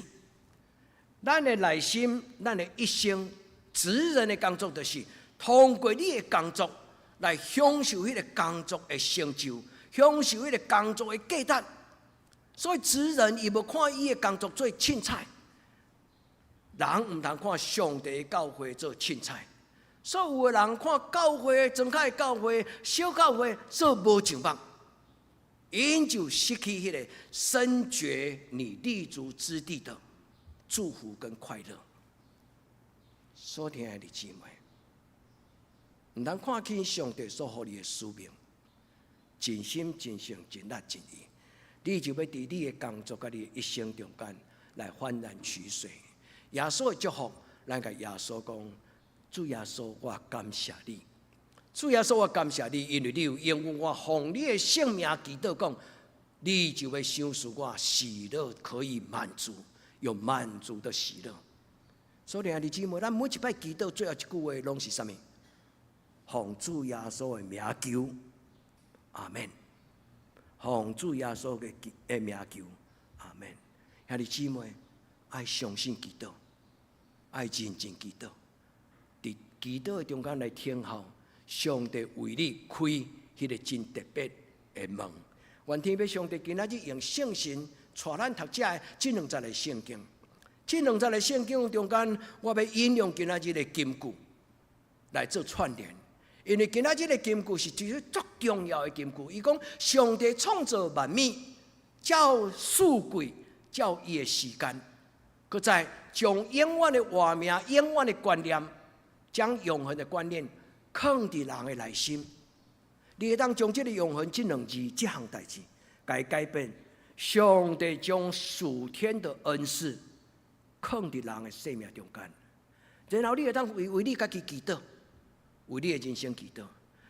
咱的内心，咱的一生，职人的工作就是通过你的工作来享受迄个工作的成就，享受迄个工作的价值。所以，职人伊无看伊的工作做凊彩，人唔通看上帝的教会做凊彩。所有的人看教会、整开教会、小教会做无上棒，因就失去迄个深觉你立足之地的祝福跟快乐。所听的姊妹，唔通看起上帝所予你的使命，尽心、尽性、尽力、尽意。你就要伫你的工作甲你的一生中间来幡然取水。耶稣的祝福，咱甲耶稣讲：主耶稣，我感谢你。主耶稣，我感谢你，因为你有应允我奉你的圣名祈祷讲，你就会享受我喜乐可以满足，有满足的喜乐。所以，兄弟姊妹，咱每一摆祈祷最后一句话拢是啥物？奉主耶稣的名求，阿门。奉主耶稣的名求，阿门。兄弟姊妹，爱相信祈祷，爱认真祈祷，伫祈祷的中间来听候上帝为你开迄个真特别的门。愿天父上帝今仔日用圣神带咱读这这2节的圣经，这2节的圣经中间，我要引用今仔日的金句来做串联。因为今仔日的金句是最重要的金句，伊讲上帝创造万物，照四季，照伊的时间，搁再将永远的画面、永远的观念，将永恒的观念放伫人的内心。你会当将这个永恒这2字、这项代志，该改变。上帝将属天的恩赐放伫人的生命中间，然后你会当为你家己祈祷。为你的人生祈祷，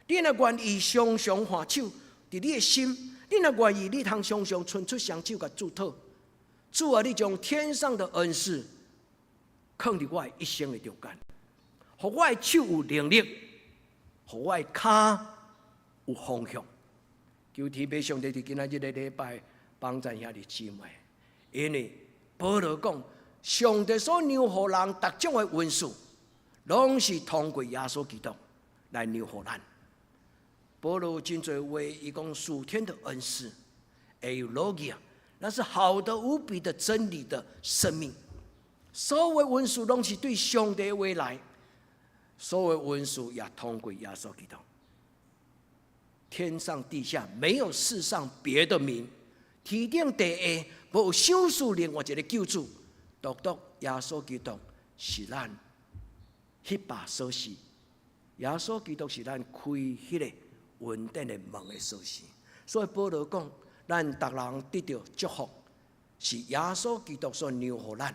你若愿意常常还手伫你的心，你若愿意，你通常常伸出双手甲主祷。主啊，你将天上的恩赐放伫我的一生的中间，互我的手有能力，互我的脚有方向。求天父上帝伫今仔日的礼拜帮助兄弟姊妹，因为保罗讲，上帝所留予人各种的恩赐，拢是通过耶稣基督来留予咱。保罗真侪话，伊讲属天的恩赐 ，eulogia， 那是好的无比的真理的生命。所有的恩赐拢是对上帝的未来，所有的恩赐也通过耶稣基督。天上地下没有世上别的名，天顶地下无想属另外一个救主，独独耶稣基督是咱迄把锁匙。耶稣基督是咱开迄个恩典的门的锁匙。所以保罗讲，咱逐人得到祝福，是耶稣基督所留予咱，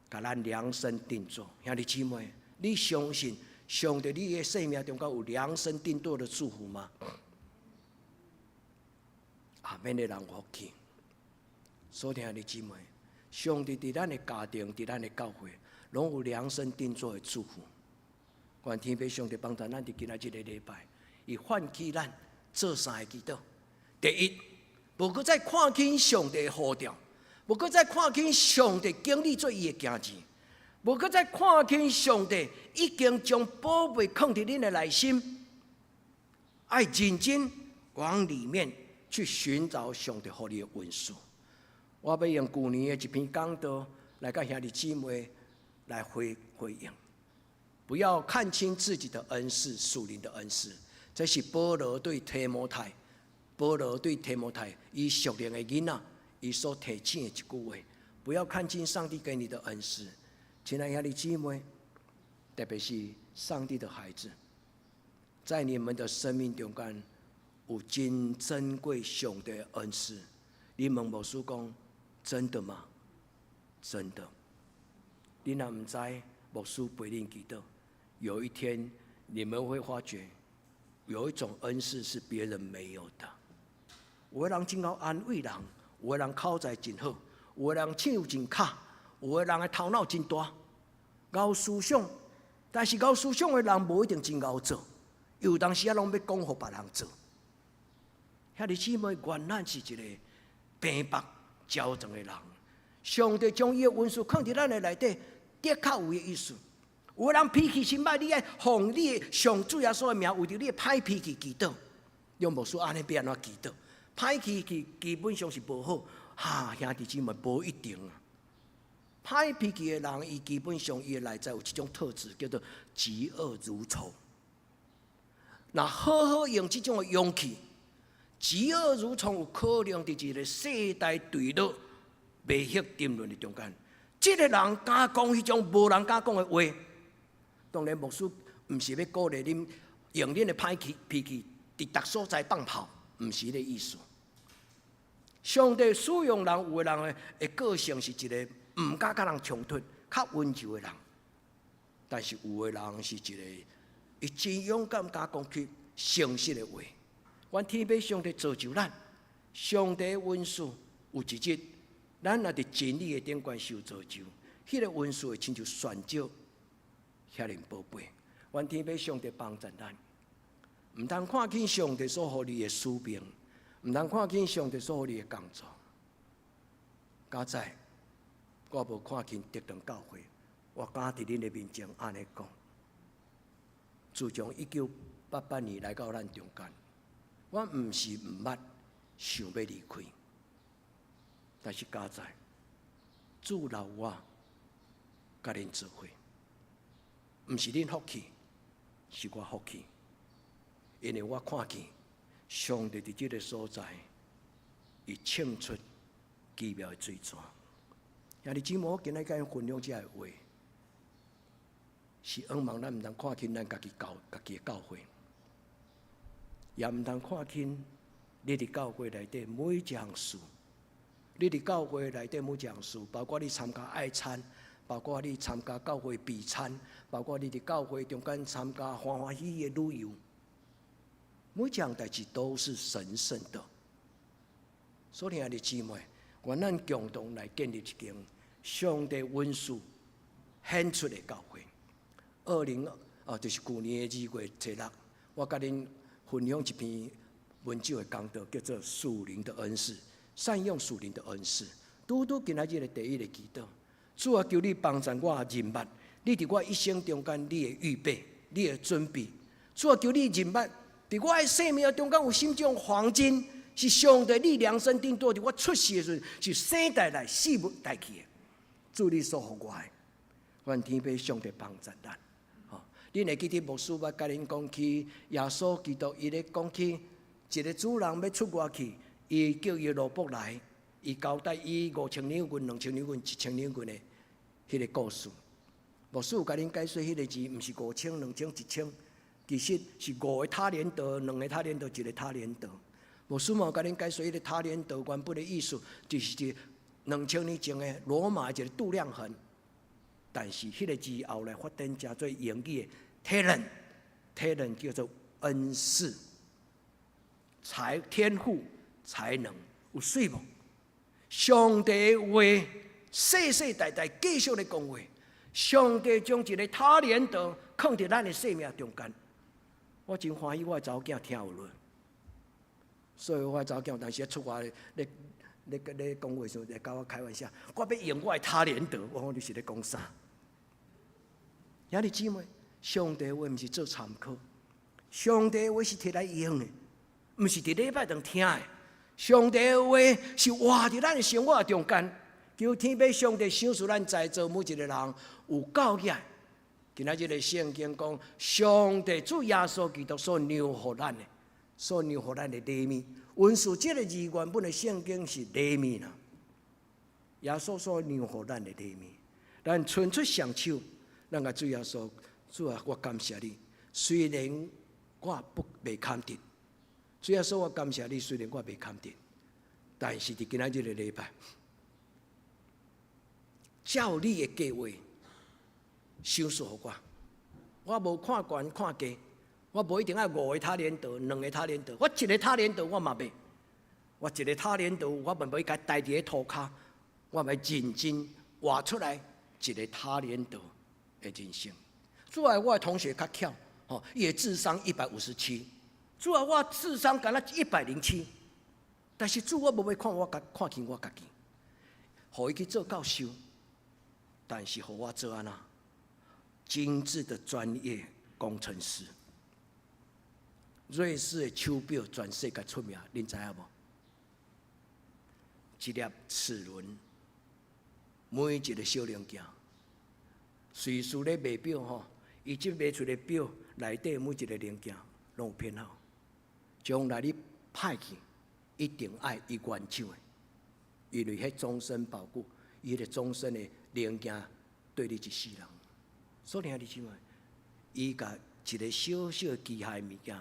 甲咱量身定做。兄弟姊妹，你相信上帝你的生命中间有量身定做的祝福吗？阿免的人福气。所以兄弟姊妹，上帝伫咱的家庭、伫咱的教会，拢有量身定做的祝福。愿天父上帝帮助咱伫今仔日个礼拜，伊唤起咱做三个祈祷。第一，无搁再看见上帝的呼召，无搁再看见上帝经历做伊的行事，无搁再看见上帝已经将宝贝放伫恁的内心，爱认真往里面去寻找上帝给你的恩赐。我要用去年的一篇讲道来跟兄弟姊妹来回应，不要看清自己的恩赐，属灵的恩赐。这是保罗对提摩太，以属灵的囡仔，伊所提醒的一句话：不要看清上帝给你的恩赐。亲爱的兄弟姊妹，特别是上帝的孩子，在你们的生命中间有真珍贵上帝的恩赐。你问牧师讲，真的吗？真的。你若不知，牧师陪恁祈祷，有一天你们会发觉，有一种恩赐是别人没有的。有的人真好安慰人，有的人口才真好，有的人唱真卡，有的人的头脑真大，敖思想。但是敖思想的人无一定真敖做，有当时啊，拢要讲互别人做。兄弟姊妹，原咱是一个平白骄纵的人。上帝将伊的恩赐放伫咱的内底，的确有伊的意思。有人脾气真歹，你爱奉你的上主耶稣的名，为着你的歹脾气祈祷。用牧师安尼要安怎祈祷？歹脾气基本上是无好，兄弟姊妹无一定啊。歹脾气的人，伊基本上伊的内在有一种特质，叫做嫉恶如仇。那好好用这种的勇气，嫉恶如仇有可能伫一个世代对立、袂晓争论的中间，这个人敢讲迄种无人敢讲的话。当然，牧师毋是要鼓励恁用恁的歹脾气伫逐所在放炮，毋是这意思。上帝使用人，有的人的个性是一个毋敢甲人冲突、较温柔的人，但是有的人是一个伊真勇敢，敢讲出诚实的话。阮天父上帝造就咱，上帝的恩赐有一日，咱若伫真理的顶端受造就，迄个恩赐会亲像泉石。遐尼宝贝，阮天父上帝帮助咱，毋通看见上帝所予你的使命，毋通看见上帝所予你的工作。加在，我无看见德堂教会，我敢伫恁的面前安尼讲。自从1988年来到咱中间，我毋是毋捌想要离开，但是加在，主留我甲恁做伙。毋是恁福气，是我福气，因为我看见上帝伫这个所在，伊清出奇妙的水泉。兄弟姊妹，我今日甲因分享这个话，是希望咱毋通看见咱家己的教会，也毋通看见你伫教会内底每一项事，你伫教会内底每一项事，包括你参加爱餐。包括你参加教会备餐，包括你伫教会中间参加欢欢喜喜的旅游，每一项代志都是神圣的。所以，兄弟姊妹，愿咱共同来建立一间上帝恩赐显出的教会。就是去年的2月7日，我甲恁分享一篇文章的讲道，叫做“属灵的恩赐”，善用属灵的恩赐。拄今仔日的第一个祈祷。主啊，求你帮助我认捌，你伫我一生中间，你的预备，你的准备。主啊，求你认捌，伫我的生命中间有心中黄金，是上帝你量身定做，伫我出世的时候是生带来死不带去的。主你所予我的，愿天父上帝帮助咱。恁会记得牧师捌甲恁讲起耶稣基督，伊咧讲起一个主人要出外去，伊叫伊罗卜来，伊交代伊5000两银、2000两银、1000两银的迄个故事。牧师有甲恁解说，迄个字毋是5000、2000、1000，其实是5个他连德、2个他连德、1个他连德。牧师嘛有甲恁解说，迄个他连德原本的意思就是2000年前的罗马一个度量衡，但是迄个字后来发展成做英语的 talent 叫做恩赐、天赋、才能，有水无？上帝话世世代代继续咧讲话，上帝将一个他连德放伫咱的生命中间。我真欢喜，我的查某囝听有落，所以我的查某囝有当时出外咧讲话时，来甲我开玩笑，我要用我的他连德，我讲你是咧讲啥？兄弟姊妹，上帝话毋是做参考，上帝话是摕来用的，毋是伫礼拜堂听的。上帝的话是活伫咱的生活中间，求天父上帝赏赐咱在座每一个人有教育。今仔日的圣经讲，上帝主耶稣基督所留予咱的礼物。文书这个字原本的圣经是礼物啦，耶稣所留予咱的礼物，咱伸出双手，咱甲主耶稣，主啊，我感谢你。虽然我未看得，主耶稣，我感谢你。虽然我未看得，但是伫今仔日的礼拜，照你的计划，赏赐予我。我无看悬看低。我无一定要5个他连德、2个他连德，我1个他连德我嘛袂。我1个他连德，我嘛要甲待伫咧涂骹，我嘛认真活出来1个他连德的人生。主啊，我的同学较巧，伊的智商157，主啊，我智商敢若107，但是主我无要看轻我家己，互伊去做教授，但是互我做安那精致的专业工程师。瑞士的手表全世界出名，恁知影无？一粒齿轮，每一个小零件，瑞士咧卖表吼，伊即卖出的表内底每一个零件拢有编号，将来你歹去，一定爱伊原厂的，因为迄终身保固，伊个终身的零件对你一世人。所以兄弟姊妹，伊甲一个小小的机械物件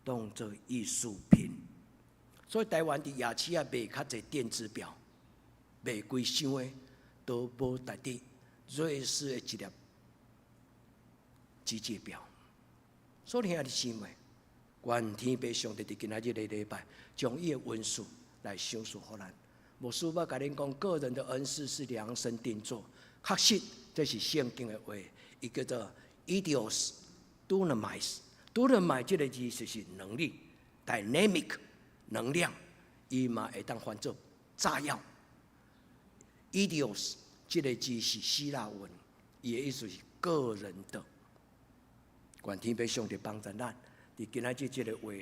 当作艺术品，所以台湾伫夜市啊卖较侪电子表，卖几箱的都无值得瑞士的一粒机械表。所以兄弟姊妹，愿天父上帝伫今仔日的礼拜，将伊的恩赐来赏赐予咱。牧师要甲恁讲，个人的恩赐是量身定做，确实这是圣经的话，伊叫做 idios dunamis。dunamis 这个字就是能力 ，dynamic 能量，伊嘛会当翻作炸药。idios 这个字是希腊文，伊的意思是个人的。愿天父上帝帮助咱，伫今仔日这个话，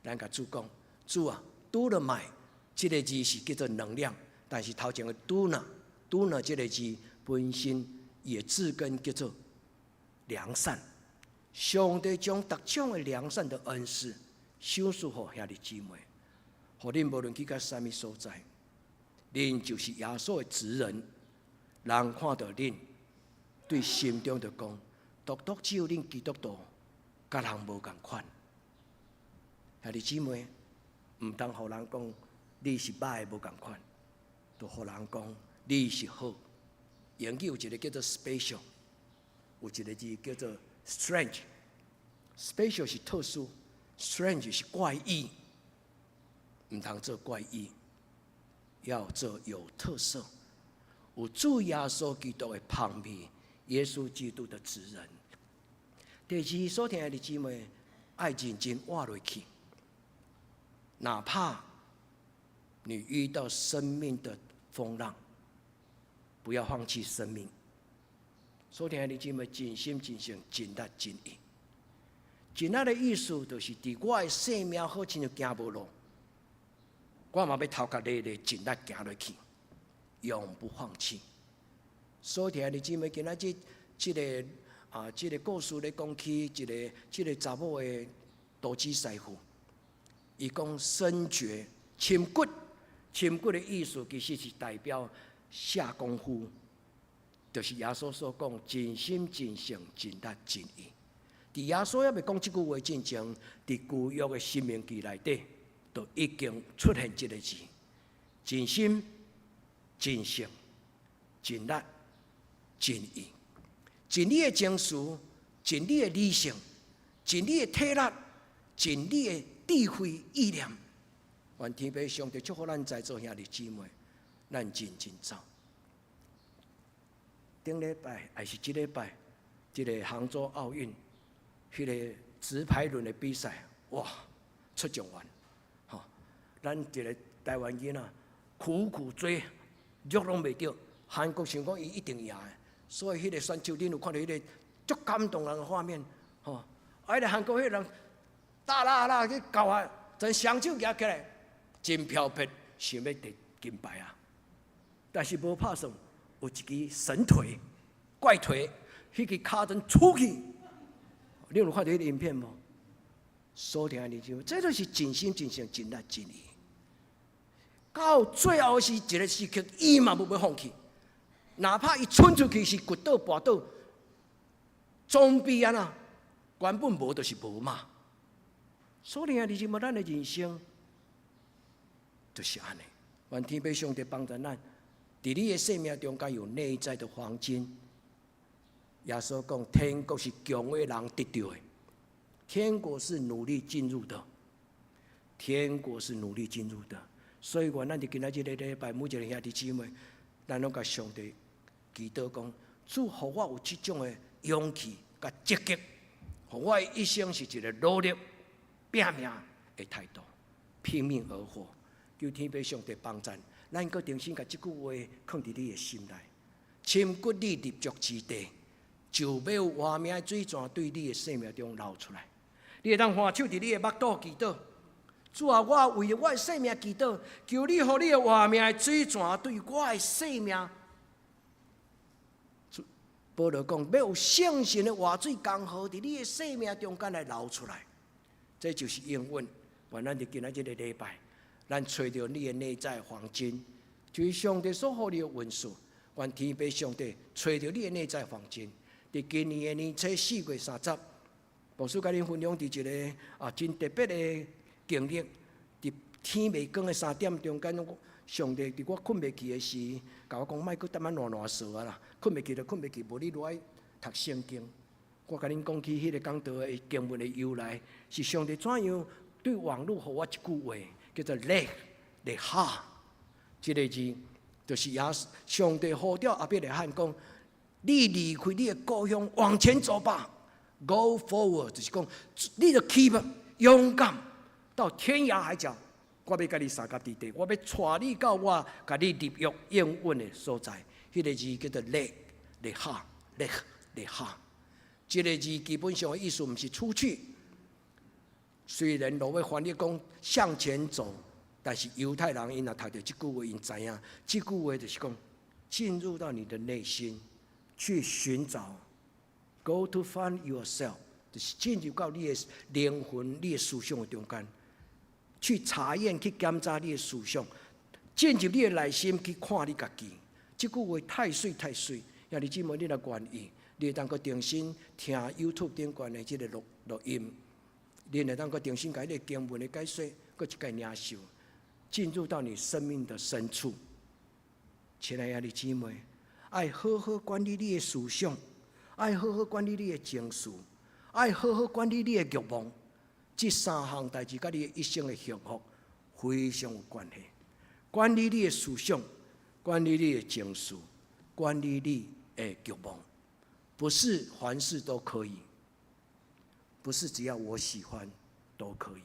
咱甲主讲，主啊 ，dunamis 这个字是叫做能量，但是头前的 duna 这个字本身伊的字根叫做良善。上帝将各种的良善的恩赐赏赐予兄弟姊妹，互恁无论去到什么所在，恁就是耶稣的职人。人看到恁，对心中就讲，独独只有恁基督徒，甲人无共款。兄弟姊妹，唔当互人讲你是歹的无共款，就互人讲你是好。英语有一个叫做 special， 有一个字叫做strange。special 是特殊 ，strange 是怪异，唔通做怪异，要做有特色、有主耶稣基督的旁边，耶稣基督的职人。第二，所听的姊妹，爱认真活落去，哪怕你遇到生命的风浪，不要放弃生命。所听的姊妹，尽心尽性、尽力尽意。尽力的意思，就是伫我的生命好亲像行无路，我嘛要头壳热热，尽力行落去，永不放弃。所听的姊妹，今仔日这个故事咧讲起这个查某的投资师傅，伊讲深觉深骨，深骨的意思其实是代表下功夫，就是耶稣所讲真心、真性、真力、真意。伫耶稣还未讲这句话之前，伫旧约的申命记内底，就已经出现这个字：真心、真性、真力、真意。真理的情绪，真理的理性，真理的体力，真理的智慧意念。愿天父上帝祝福咱在座兄弟姊妹，咱认真走。顶礼拜还是这礼拜，这个杭州奥运，迄个直排轮的比赛，哇，出状元，吼！咱一个台湾囡仔苦苦追，约拢袂到，韩国想讲伊一定赢的。所以，迄个选手，恁有看到迄个足感动人的画面，吼！啊，迄个韩国迄个人，大啦去搞啊，真双手举起来，真飘撇，想要得金牌啊！但是无拍算，有一支神腿、怪腿，迄个骹真出去。你有看到迄个影片无？所听的就，这就是真心、真性、真力、真意。到最后是一个时刻，伊嘛无要放弃。哪怕伊冲出去是骨倒跋倒，总比安那原本无就是无嘛。所以啊，你是无咱的人生就是安尼。愿天父上帝帮助咱，伫你的生命中间有内在的黄金。耶稣讲，天国是强的人得到的，天国是努力进入的，天国是努力进入的。所以，愿咱伫今仔日的礼拜，每一个兄弟姊妹，咱拢甲上帝祈祷讲，主，互我有这种的勇气、甲积极，互我的一生是一个努力、拼命的态度，拼命而活。求天父上帝帮助，咱搁重新甲这句话放伫你的心内。深骨你立足之地，就要有活命的水泉对你的生命中流出来。你会当换手伫你的目肚祈祷。主啊，我为了我的生命祈祷，求你，互你的活命的水泉对我的生命。保罗讲，要有圣神的活水江河伫你的生命中间来流出来，这就是应允。愿咱伫今仔日的礼拜，咱找到你的内在黄金，就是上帝所予你的文书。愿天父上帝找到你的内在黄金。伫今年的年初4月30，牧师甲恁分享伫一个真特别的经历。伫天未光的3点中间，上帝伫我困袂去的时，甲我讲莫搁等下烂说啊啦，困袂去就困袂去，无你落来读圣经。我甲恁讲起迄个讲道的经文的由来，是上帝怎样对网络予我一句话，叫做 “let ha”。这个字就是上帝呼召阿伯来喊讲：你离开你的故乡，往前走吧 ，Go forward， 就是讲你就 keep 勇敢到天涯海角。我要甲你三甲地地，我要带你到我甲你立约应允的所在。迄个字叫做 let ha。这个字基本上的意思不是出去，虽然罗马翻译讲向前走，但是犹太人因若读到这句话，因知影这句话就是讲进入到你的内心去寻找 ，go to find yourself， 就是进入到你的灵魂、你的思想的中间。去查验、去检查你的思想，进入你的内心去看你家己。这句话太水太水，兄弟姊妹，你若愿意，你会当个重新听 YouTube 顶关的这个录音，你会当个重新甲迄个经文的解说，搁一概领受，进入到你生命的深处。亲爱的兄弟姊妹，爱好好管理你的思想，爱好好管理你的情绪，爱好好管理你的欲望。这3项代志甲你的一生的幸福非常有关系。管理你的思想，管理你的情绪，管理你的欲望，不是凡事都可以，不是只要我喜欢都可以。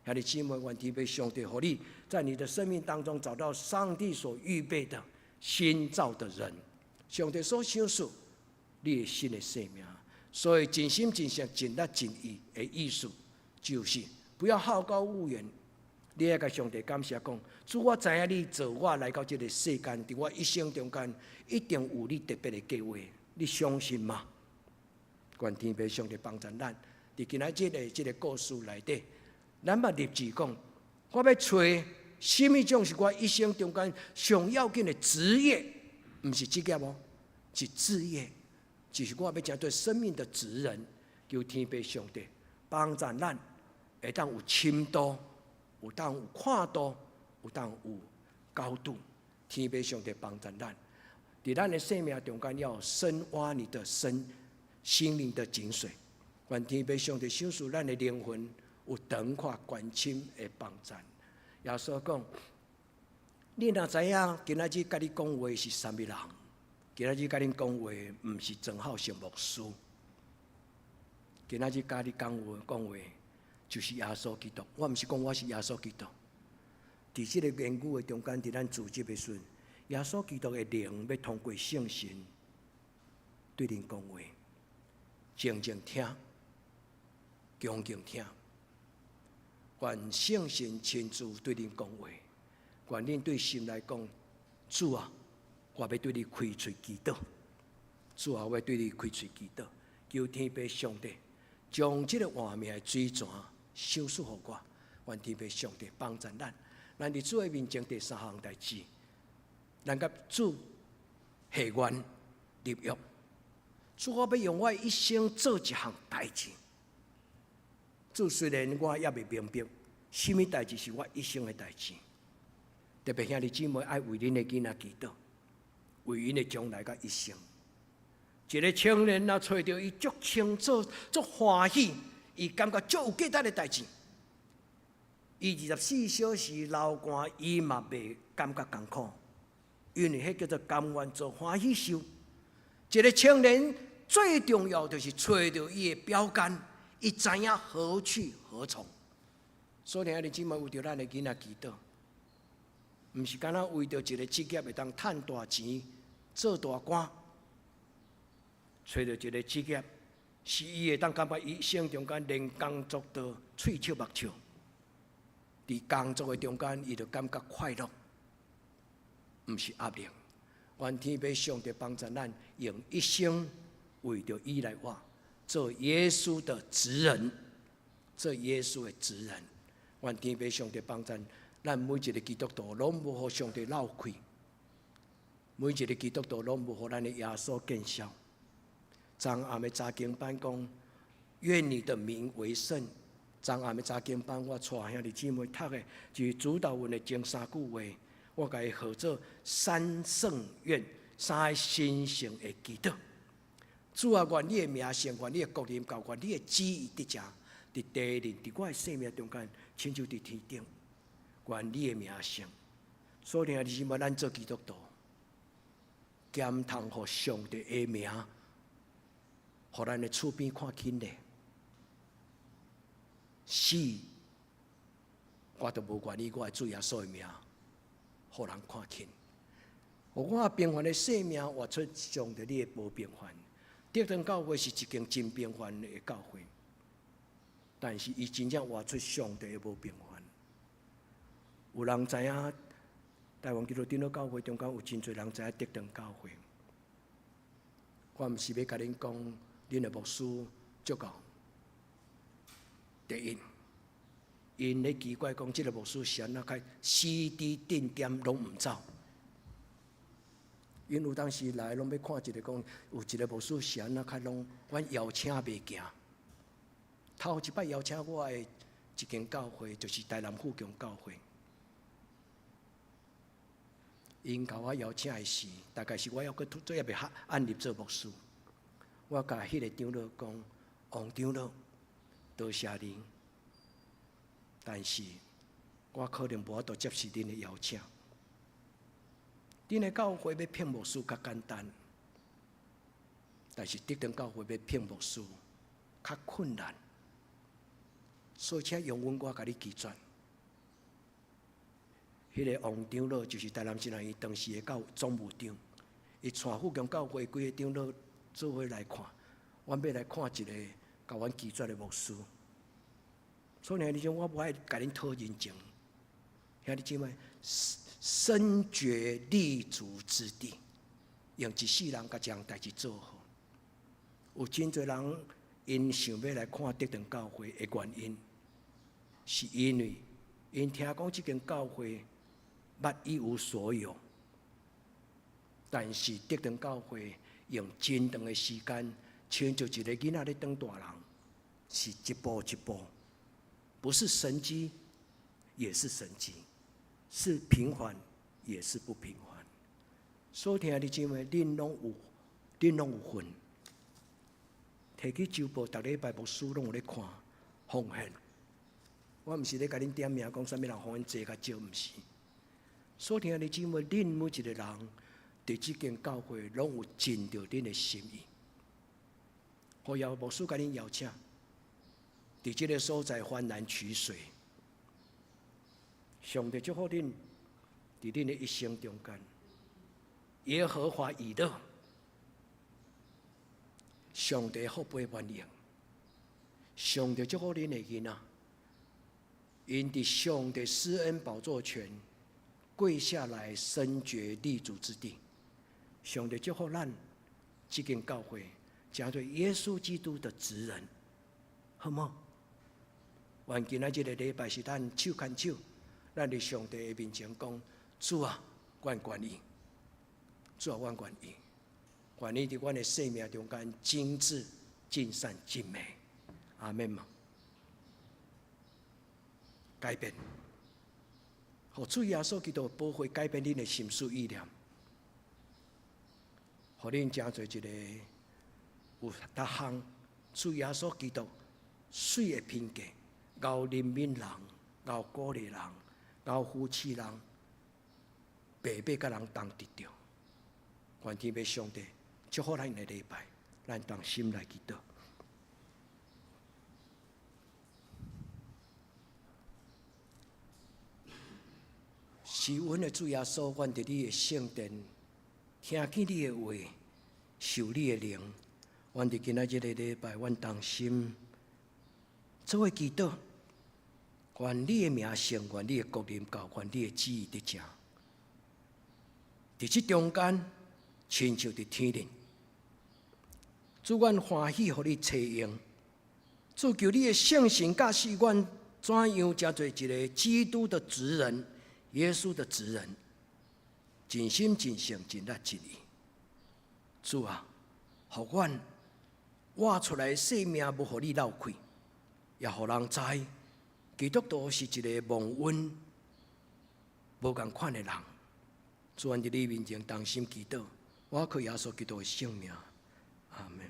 兄弟姊妹，愿天父上帝予你在你的生命当中找到上帝所预备的新造的人，上帝所享受你的新的生命。所以真心真性真力真意的意思。就是不要好高骛远，你要甲上帝感谢讲，主，我知影你做我来到这个世间，伫我一生中间一定有你特别的计划，你相信吗？愿天父上帝帮助咱，伫今仔日的这个故事内底，咱嘛立志讲，我要找什么种是我一生中间上要紧的职业？不是职业哦，是志业，就是我要针对生命的职人，求天父上帝帮助咱，会当有深度，有当有宽度，有当有高度。天父上帝帮助咱，在咱的生命中间要深挖你的心灵的井水。愿天父上帝赏赐咱的灵魂有长阔关心的帮助。耶稣讲，你若知影今仔日甲你讲话是啥物人，今仔日甲你讲话毋是正好成牧师，今仔日甲你讲话就是耶稣基督。我毋是讲我是耶稣基督。伫即个言语的中间，伫咱自己的时阵，耶稣基督的灵要通过圣神对恁讲话，静静听，恭敬听。愿圣神亲自对恁讲话，愿恁对心来讲，主啊，我要对你开嘴祈祷。主啊，我要对你开嘴祈祷，求天父上帝将这个画面的水泉赏赐予我。愿天父上帝帮助咱。咱伫主的面前第三项代志，咱甲主下愿立约。主，我要用我一生做一项代志。主，虽然我也未明白什么代志是我一生的代志，特别兄弟姊妹爱为恁的囡仔祈祷，为因的将来甲一生。一个青年若找到伊足清楚、足欢喜，伊感觉足有价值的代志，伊24小时流汗，伊嘛袂感觉艰苦，因为迄叫做甘愿做欢喜受。一个青年最重要就是找到伊的标杆。伊知影何去何从，所以兄弟姊妹为着咱的囡仔祈祷，毋是干那为着一个职业会当赚大钱、做大官，找到一个职业，是伊会当感觉伊生中间连工作都喙笑目笑，伫工作的中间，伊就感觉快乐，毋是压力。愿天父上帝帮助咱，用一生为着伊来活。做耶稣的职人，做耶稣的职人。愿天父上帝帮助咱每一个基督徒，拢无互上帝闹亏；每一个基督徒拢无互咱的耶稣见笑。昨暗的查经班讲，愿你的名为圣。昨暗的查经班，我带兄弟姊妹读的就是主导文的前3句话，我甲伊号做三圣愿，3个神圣的祈祷。主啊，愿你的名声，愿你的国临到，愿你的旨意伫遮，伫地里，伫我的生命中间，亲像伫天顶。愿你的名声，所以兄弟姊妹，咱做基督徒，兼通互上帝的名，互咱的厝边看紧咧。死，我都无愿意我的主耶稣的名，互人看紧。互我平凡的生命活出上帝你的无平凡。德堂教会是一间真平凡的教会，但是伊真正活出上帝的无平凡。有人知影台湾基督长老教会中间有真侪人知影德堂教会。我毋是要甲恁讲，恁的牧师足够。第一，因咧奇怪讲，即个牧师是安怎开CD定点拢毋走。因有当时来拢要看一个讲，有一个牧师是安怎较拢，阮邀请袂行。头一摆邀请我的一间教会，就是台南富强教会。因甲我邀请的是，大概是我要搁做也袂按立做牧师。我甲迄个长老讲，王长老，多谢您，但是我可能无法度接受恁的邀请。恁的教会要聘牧师较简单，但是德堂教会要聘牧师较困难，所以请用阮我甲你拒绝。迄个王长老就是台南新南医当时的总务长，伊带富强教会几个长老做伙来看，阮要来看一个甲阮拒绝的牧师。所以兄弟姊妹，我无爱甲恁讨人情，兄弟姊妹。深觉立足之地，用一世人甲这项代志做好。有真侪人因想要来看德堂教会的原因，是因为因听讲这间教会捌一无所有，但是德登教会用真长的时间，亲像一个囡仔咧当大人，是一步一步，不是神迹，也是神迹，是平凡，也是不平凡。所听的姊妹，恁拢有份，摕起周报，逐礼拜牧师拢有咧看奉献。我毋是咧甲恁点名讲啥物人奉献济甲少，毋是。所听的姊妹，恁每一个人伫即间教会拢有尽着恁的心意。我邀牧师甲恁邀请，伫即个所在幡然取水。上帝祝福恁，伫恁的一生中间，耶和华以乐，上帝福杯满盈。上帝祝福恁的囡仔，因伫上帝施恩宝座前跪下来深觉立足之地。上帝祝福咱这间教会，成为耶稣基督的职人，好吗？愿今仔日的礼拜是咱手牵手，咱伫上帝的面前讲：主啊，阮愿意；主啊，阮愿意。愿意伫阮的生命中间精致、尽善、尽美。阿门嘛。改变，互主耶稣基督保护改变恁的心思意念，互恁成做一个有逐项主耶稣基督水的品格，交怜悯人，交鼓励人，交扶持人，白白甲人同得着。愿天父上帝祝福咱的礼拜，咱当心来祈祷。是阮的主耶稣，阮伫你的圣殿，听见你的话，受你的灵。阮伫今仔日的礼拜，阮当心做伙祈祷，愿你的名声，愿你的国临到，愿你的旨意得成。伫这中间，亲像伫天灵，主阮欢喜，互你采用。主求你的圣神教示阮，怎样才做一个基督的职人。耶稣的职人，尽心尽性尽力尽意。主啊，互阮活出来生命，无互你漏开，也互人知，基督徒是一个蒙恩、无共款的人。主，阮伫你面前当心祈祷，我靠耶稣基督的圣名，阿门。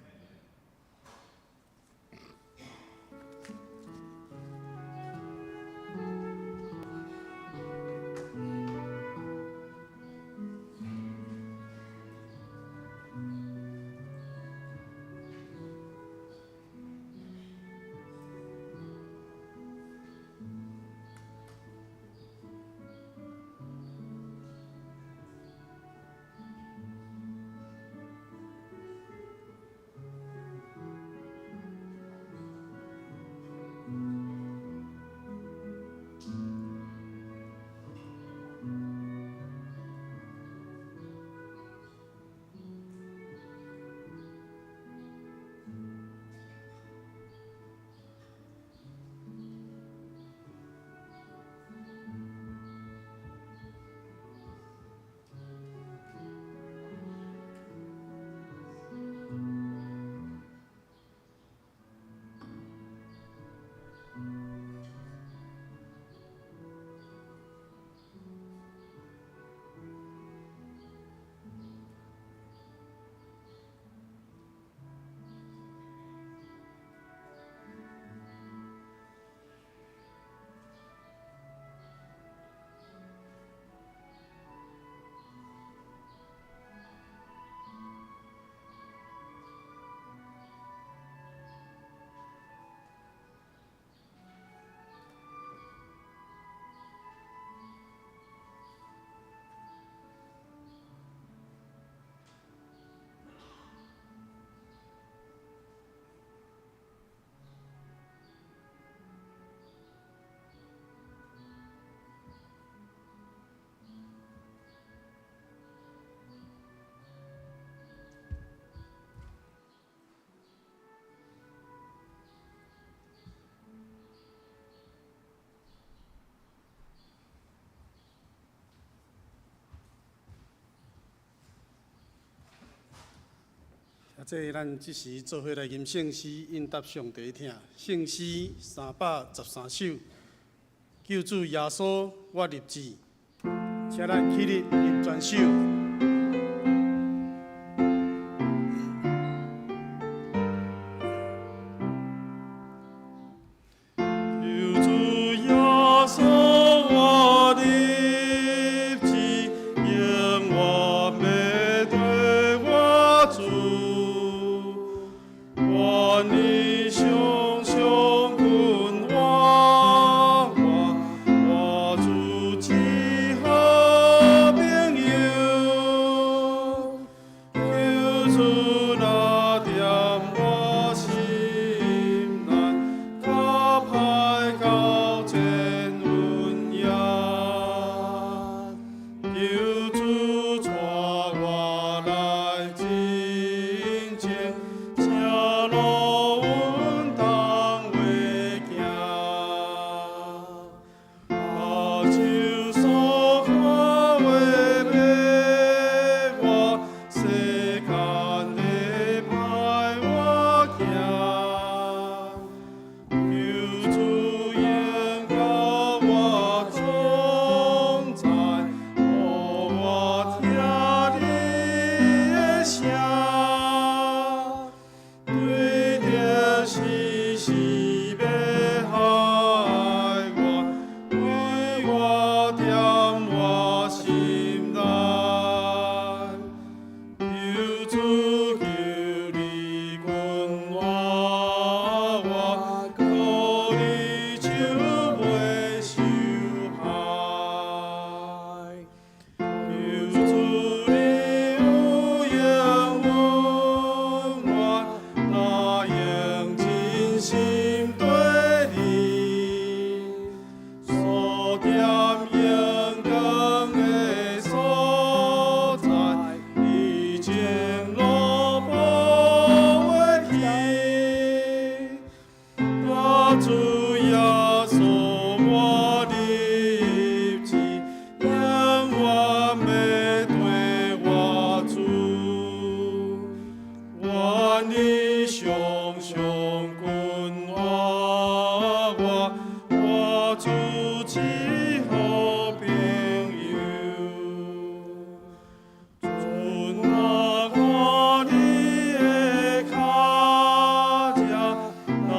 这咱即时做伙来吟圣诗，应答上帝听。圣诗313首，救主耶稣我立志，请咱起立吟全首。救主耶稣我立志，因我面对我主。我你熊熊困我主只好朋友，救主那点我心内，卡派到真温柔，救主带我来真正。路阮当袂行，目睭所看的要我，世间的歹我行，救主应教我总在，予我听你的声。对着是要害我，为我踮我心内。求主求你困我，靠你手袂受害。求主你有应允我。那用真心对你，所点应光的所在，已经落步的去。我主耶稣我立志，因我面对我主。我你熊熊困我主只好朋友。准我看你的脚趾，若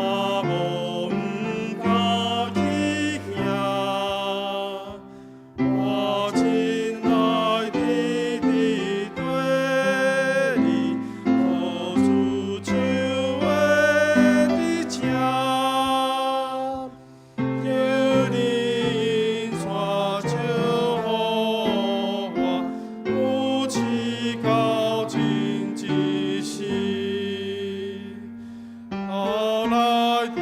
无不敢去行。我亲爱的弟对你，付出手的的情，求你带手予我，扶持到真一时。后来的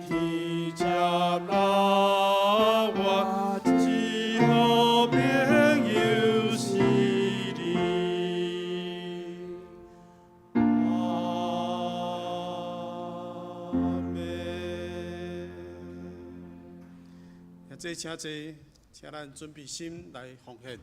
天接纳我，只好朋友是你。阿门。这请咱准备心来奉献。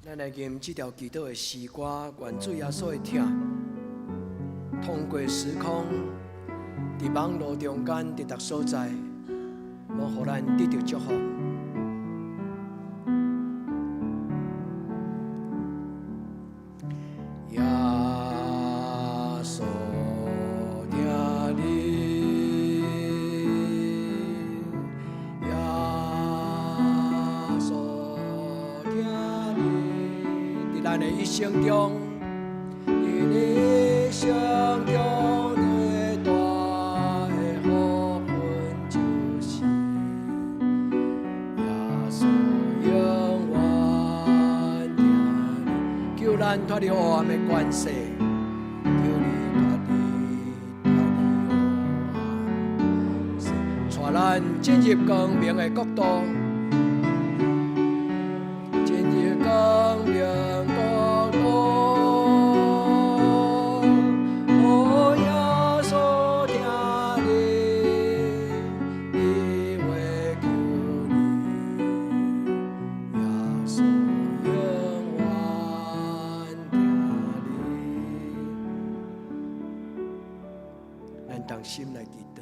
咱来吟这条祈祷的诗歌，愿主耶稣的听，通过时空，伫网络中间，伫逐所在，拢互咱得到祝福。耶稣听你，耶稣听你，伫咱的一生中，伫你一生中最大的福分就是耶稣永远听你，求咱脱离黑暗的关系，求你脱离黑暗，带咱进入光明的国度，进入光明国度。哦，耶稣听你，因为求你，耶稣永远听你。咱同心来祈祷。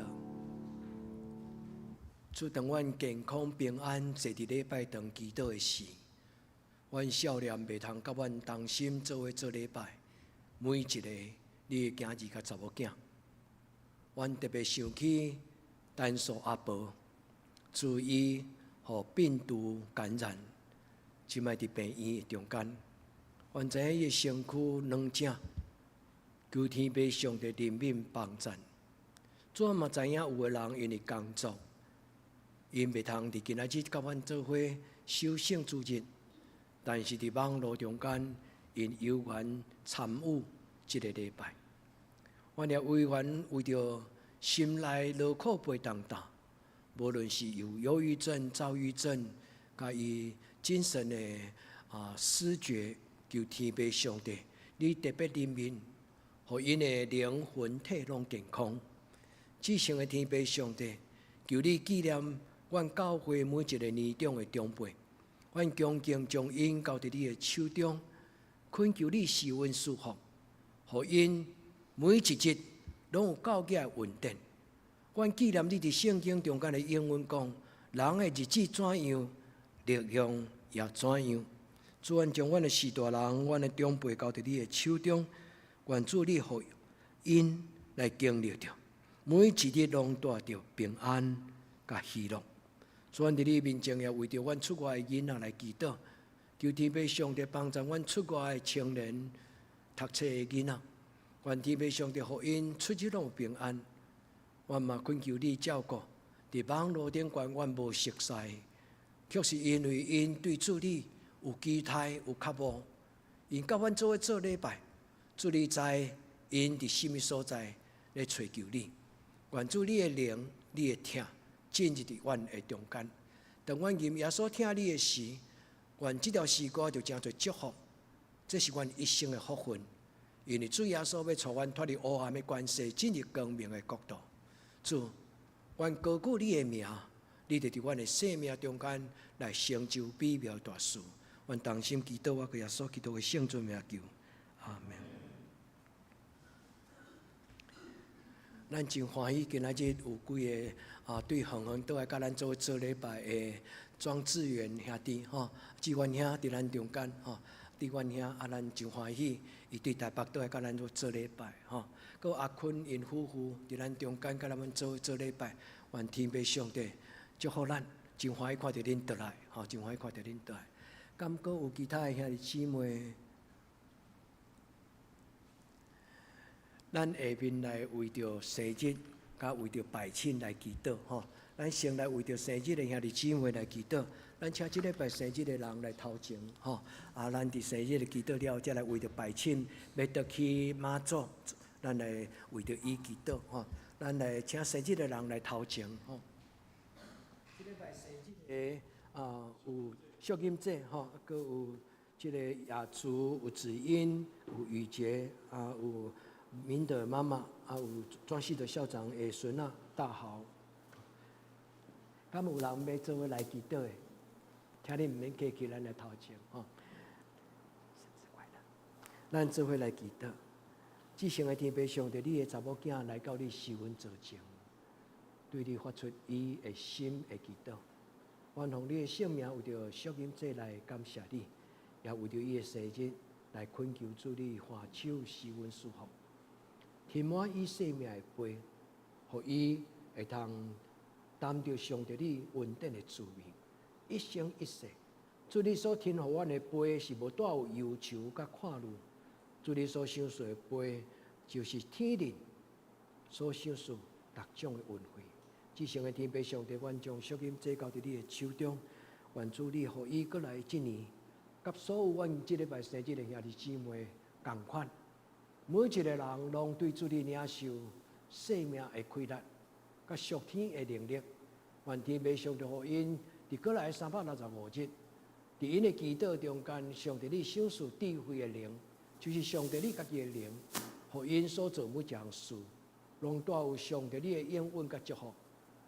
主，当阮健康平安坐伫礼拜堂祈祷的时，阮少年袂通甲阮同心做伙做礼拜。每一个你的囝儿甲查某囝，阮特别想起单数阿婆，注意互病毒感染，即摆伫病院的中间，阮知影伊的身躯软正，求天父上帝怜悯帮助。主嘛知影有个人因为工作，因袂通伫今仔日甲阮做伙守圣主日，但是伫网络中间，因有缘参与即个礼拜。阮也为愿为着心内劳苦背重担，无论是有忧郁症、躁郁症，甲伊精神的失觉，求天父上帝，你特别怜悯，互因的灵魂体拢健康。至圣的天父上帝，求你纪念阮教会每一个年长的长辈，阮恭敬将因交伫你的手中，恳求你施恩赐福，互因每一日拢有够价稳定。阮纪念你伫圣经中间的英文讲，人的日子怎样，力量也怎样。主，阮将阮的士大人、阮的长辈交伫你的手中，愿主你互因来经历着。每一日拢带着平安甲喜乐。主，阮伫你面前也为着阮出外的囡仔来祈祷，求天父上帝帮助阮出外的青年、读册的囡仔，愿天父上帝互因出入拢有平安。阮嘛恳求你照顾，伫网络顶悬阮无熟悉，却是因为因对主你有期待、有渴望，因甲阮做伙做礼拜，主你知因伫甚物所在来找求你。愿主你的灵、你的听进入伫阮的中间。当阮吟耶稣听你的时，愿这条诗歌就真侪祝福，这是阮一生的福分。因为主耶稣要带阮脱离黑暗的关系，进入光明的国度。主，愿高举你的名，你就伫阮的生命中间来成就美妙大事。愿同心祈祷，我给耶稣基督的圣尊名求，阿门。咱真欢喜，今仔日有几个对远远倒来甲咱做礼拜的庄志源兄弟吼，志源兄伫咱中间吼，志源兄咱真欢喜，伊对台北倒来甲咱做礼拜吼。佮阿坤因夫妇伫咱中间甲咱们做礼拜，愿天父上帝祝福咱，真欢喜看到恁倒来吼，真欢喜看到恁倒来。敢佮有其他的兄弟姊妹？咱下面来为着生日，甲为着拜亲来祈祷吼。咱先来为着生日的兄弟姊妹来祈祷。咱请即礼拜生日的人来头前吼。咱伫生日的祈祷了，再来为着拜亲，要得去妈祖，咱来为着伊祈祷吼。咱来请生日的人来头前吼。即礼拜生日的有淑音姐吼，佮有即个雅竹，有子英，有雨杰有。明德妈妈有庄系的校长的孙啊，大豪，敢有人要做伙来祈祷的，请你毋免客气，咱来头前吼。咱做伙来祈祷。至圣的天父上帝，你的查某囝来到你施恩座前，对你发出伊的心的祈祷。愿奉你的性命为着福音祭来感谢你，也为着伊的生日来恳求主你花手施恩祝福，填满伊生命的杯，互伊会通担着上帝你恩典的滋味，一生一世。主你所添互阮的杯是无带有忧愁甲看虑，主你所享受的杯就是天灵所享受各种的恩惠。至圣的天父上帝，愿将福音祭交伫你的手中，愿主你互伊过来一年，甲所有阮即礼拜生日的兄弟姊妹共款，每一个人拢对主你领受生命的快乐，甲属天的能力。愿天父上帝互因伫过来365日，伫因的祈祷中间，上帝你享受智慧的灵，就是上帝你家己的灵，互因所做每一项事，拢带有上帝你的应允甲祝福。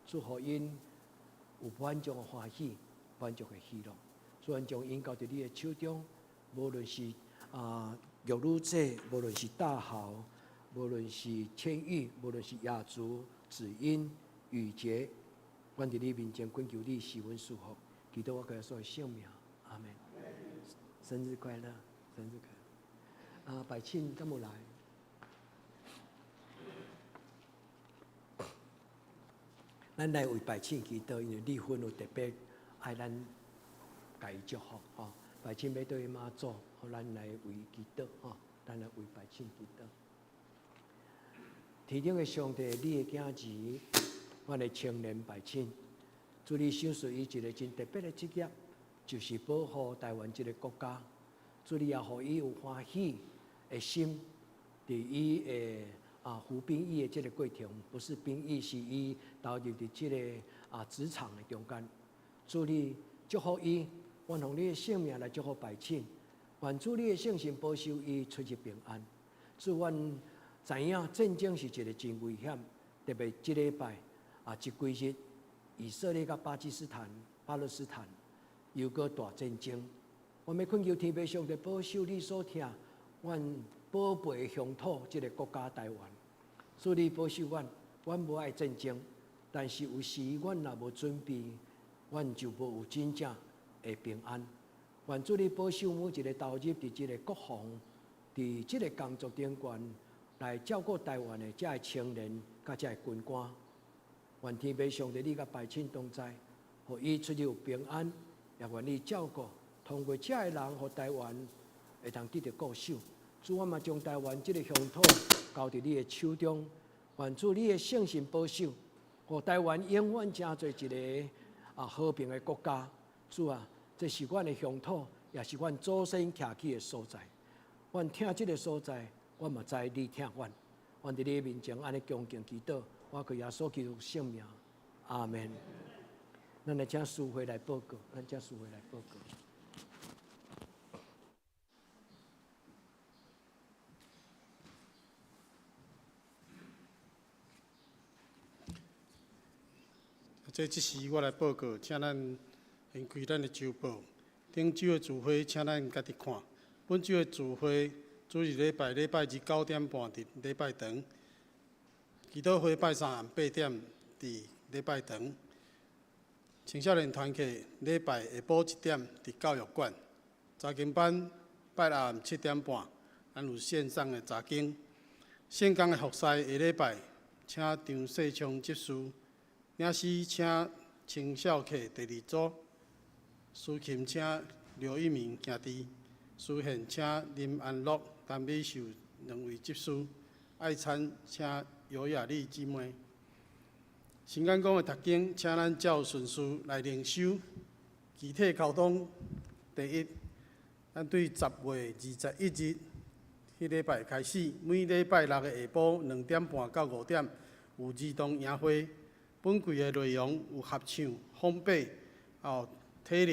祝福因有满足的欢喜，满足的喜乐。所以将因交伫你的手中，无论是玉女祭，无论是大号，无论是千羽，无论是雅族、子音、雨节，愿伫你面前恳求你施恩祝福，祈祷我个所有性命。阿门。生日快乐，生日快乐！百庆敢有来？咱来为百姓祈祷，因为离婚有特别爱咱家己祝福吼。百姓要对妈祖，互咱来为祈祷吼，咱来为百姓祈祷。天顶的上帝，你的囝儿，阮的青年百姓，主你享受伊一个真特别的职业，就是保护台湾这个国家。主你也互伊有欢喜的心，伫伊的服兵役的这个过程，不是兵役，是伊投入伫这个职场的中间。主你祝福伊，愿用你的性命来祝福百姓，愿主你的圣神保守伊出入平安。主阮知影战争是一个真危险，特别这礼拜这几日，以色列甲巴勒斯坦又搁大战争。我们恳求天父上帝保守你所听，阮宝贝乡土这个国家台湾。主你保守阮无爱战争，但是有时阮若无准备，阮就无有真正的平安。愿主你保守每一个投入伫这个国防、伫这个工作顶悬来照顾台湾的这青年、甲这军官。愿天父上帝你甲百姓同在，互伊出入平安，也愿你照顾，通过这个人，互台湾会通得到固守。主，我嘛将台湾这个乡土交伫你的手中，愿主你的圣神保守，互台湾永远成做一个和平的国家。主啊，这是阮的乡土，也是阮祖先徛起的所在。阮听这个所在，我嘛知你听阮。阮伫你面前安尼恭敬祈祷，我靠耶稣基督圣名，阿门。咱来请师会来报告，咱请师会来报告。这时我来报告，请咱掀开咱的周报。顶周的聚会，请咱家己看。本周的聚会，主日礼拜日9点半伫礼拜堂；祈祷会拜3暗8点伫礼拜堂；青少年团契礼拜下晡1点伫教育馆；查经班拜六暗7点半，咱有线上的查经。圣公的服侍下礼拜，请张世昌执事。领诗请青少客第2组，司琴请刘一鸣兄弟，司宪请林安乐、陈美秀2位执事，爱餐请尤雅丽姊妹。新干讲的读经，请咱照顺序来灵修。具体交通第1，咱对10月21日迄礼拜开始，每礼拜六的下晡2点半到5点有儿童营会。本季的内容有合唱、烘焙、体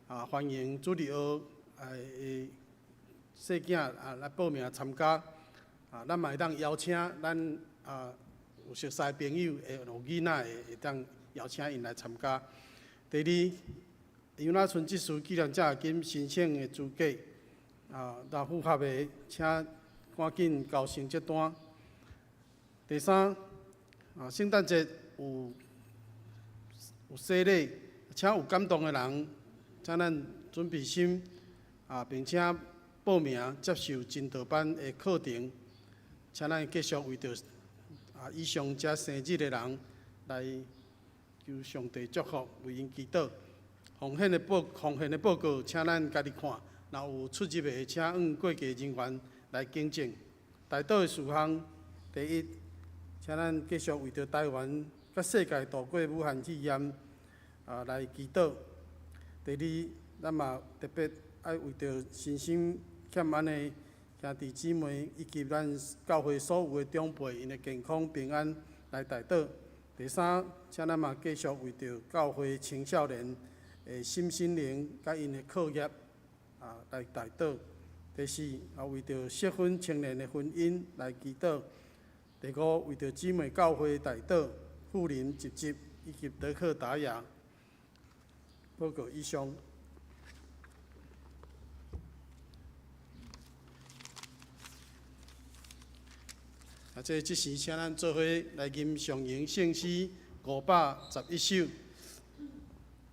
能，欢迎主日学细囝来报名参加。咱嘛会当邀请咱有熟悉朋友有囡仔会当邀请因来参加。第2，杨那春执事纪念这金神圣的资格，那符合的，请赶紧交成绩单。第三，圣诞节有洗礼，请有感动的人，请咱准备心，并且报名接受真道班的课程，请咱继续为着以上这生日的人来求上帝祝福，为因祈祷。奉献的报告，请咱家己看。若有出入的，请按过继人员来更正。大岛的事项，第一，请咱继续为着台湾甲世界度过武汉肺炎来祈祷。第二，咱嘛特别爱为着身心欠安的兄弟姊妹以及咱教会所有的长辈因的健康平安来代祷。第三，请咱嘛继续为着教会青少年的心灵甲因的课业来代祷。第四，为着适婚青年的婚姻来祈祷。第五，为着姊妹教会代祷、妇人集集以及德克达雅。报告以上。即时请咱做伙来吟上吟圣诗511首，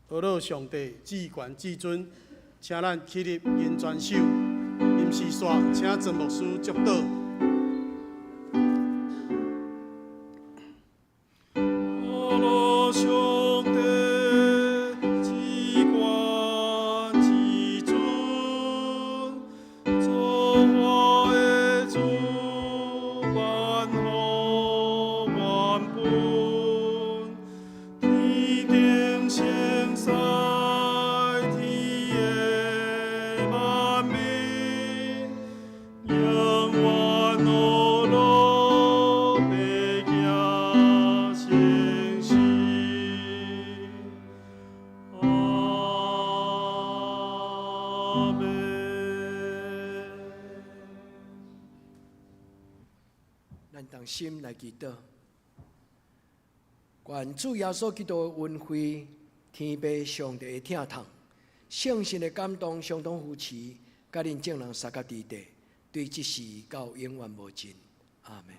阿罗上帝至权至尊，请咱起立吟全首。吟诗线，请曾牧师祝祷。阿罗上帝至权至尊，造化的主。咱同心来祈祷，愿主耶稣基督的恩惠、天父上帝的疼痛、圣神的感动，相当扶持，甲恁众人三角地地，对这事到永远无尽。阿门。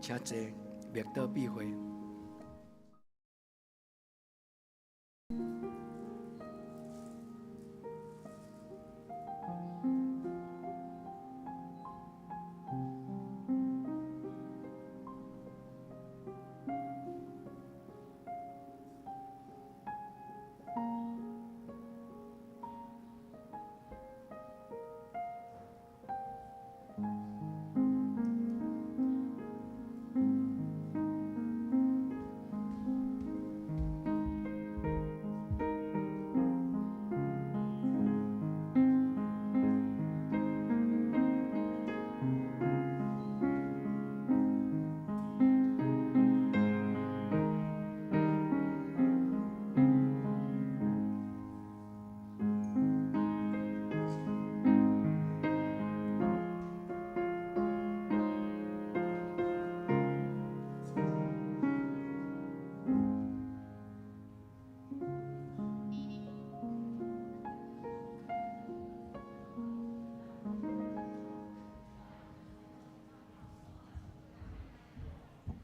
请坐，灭道必会。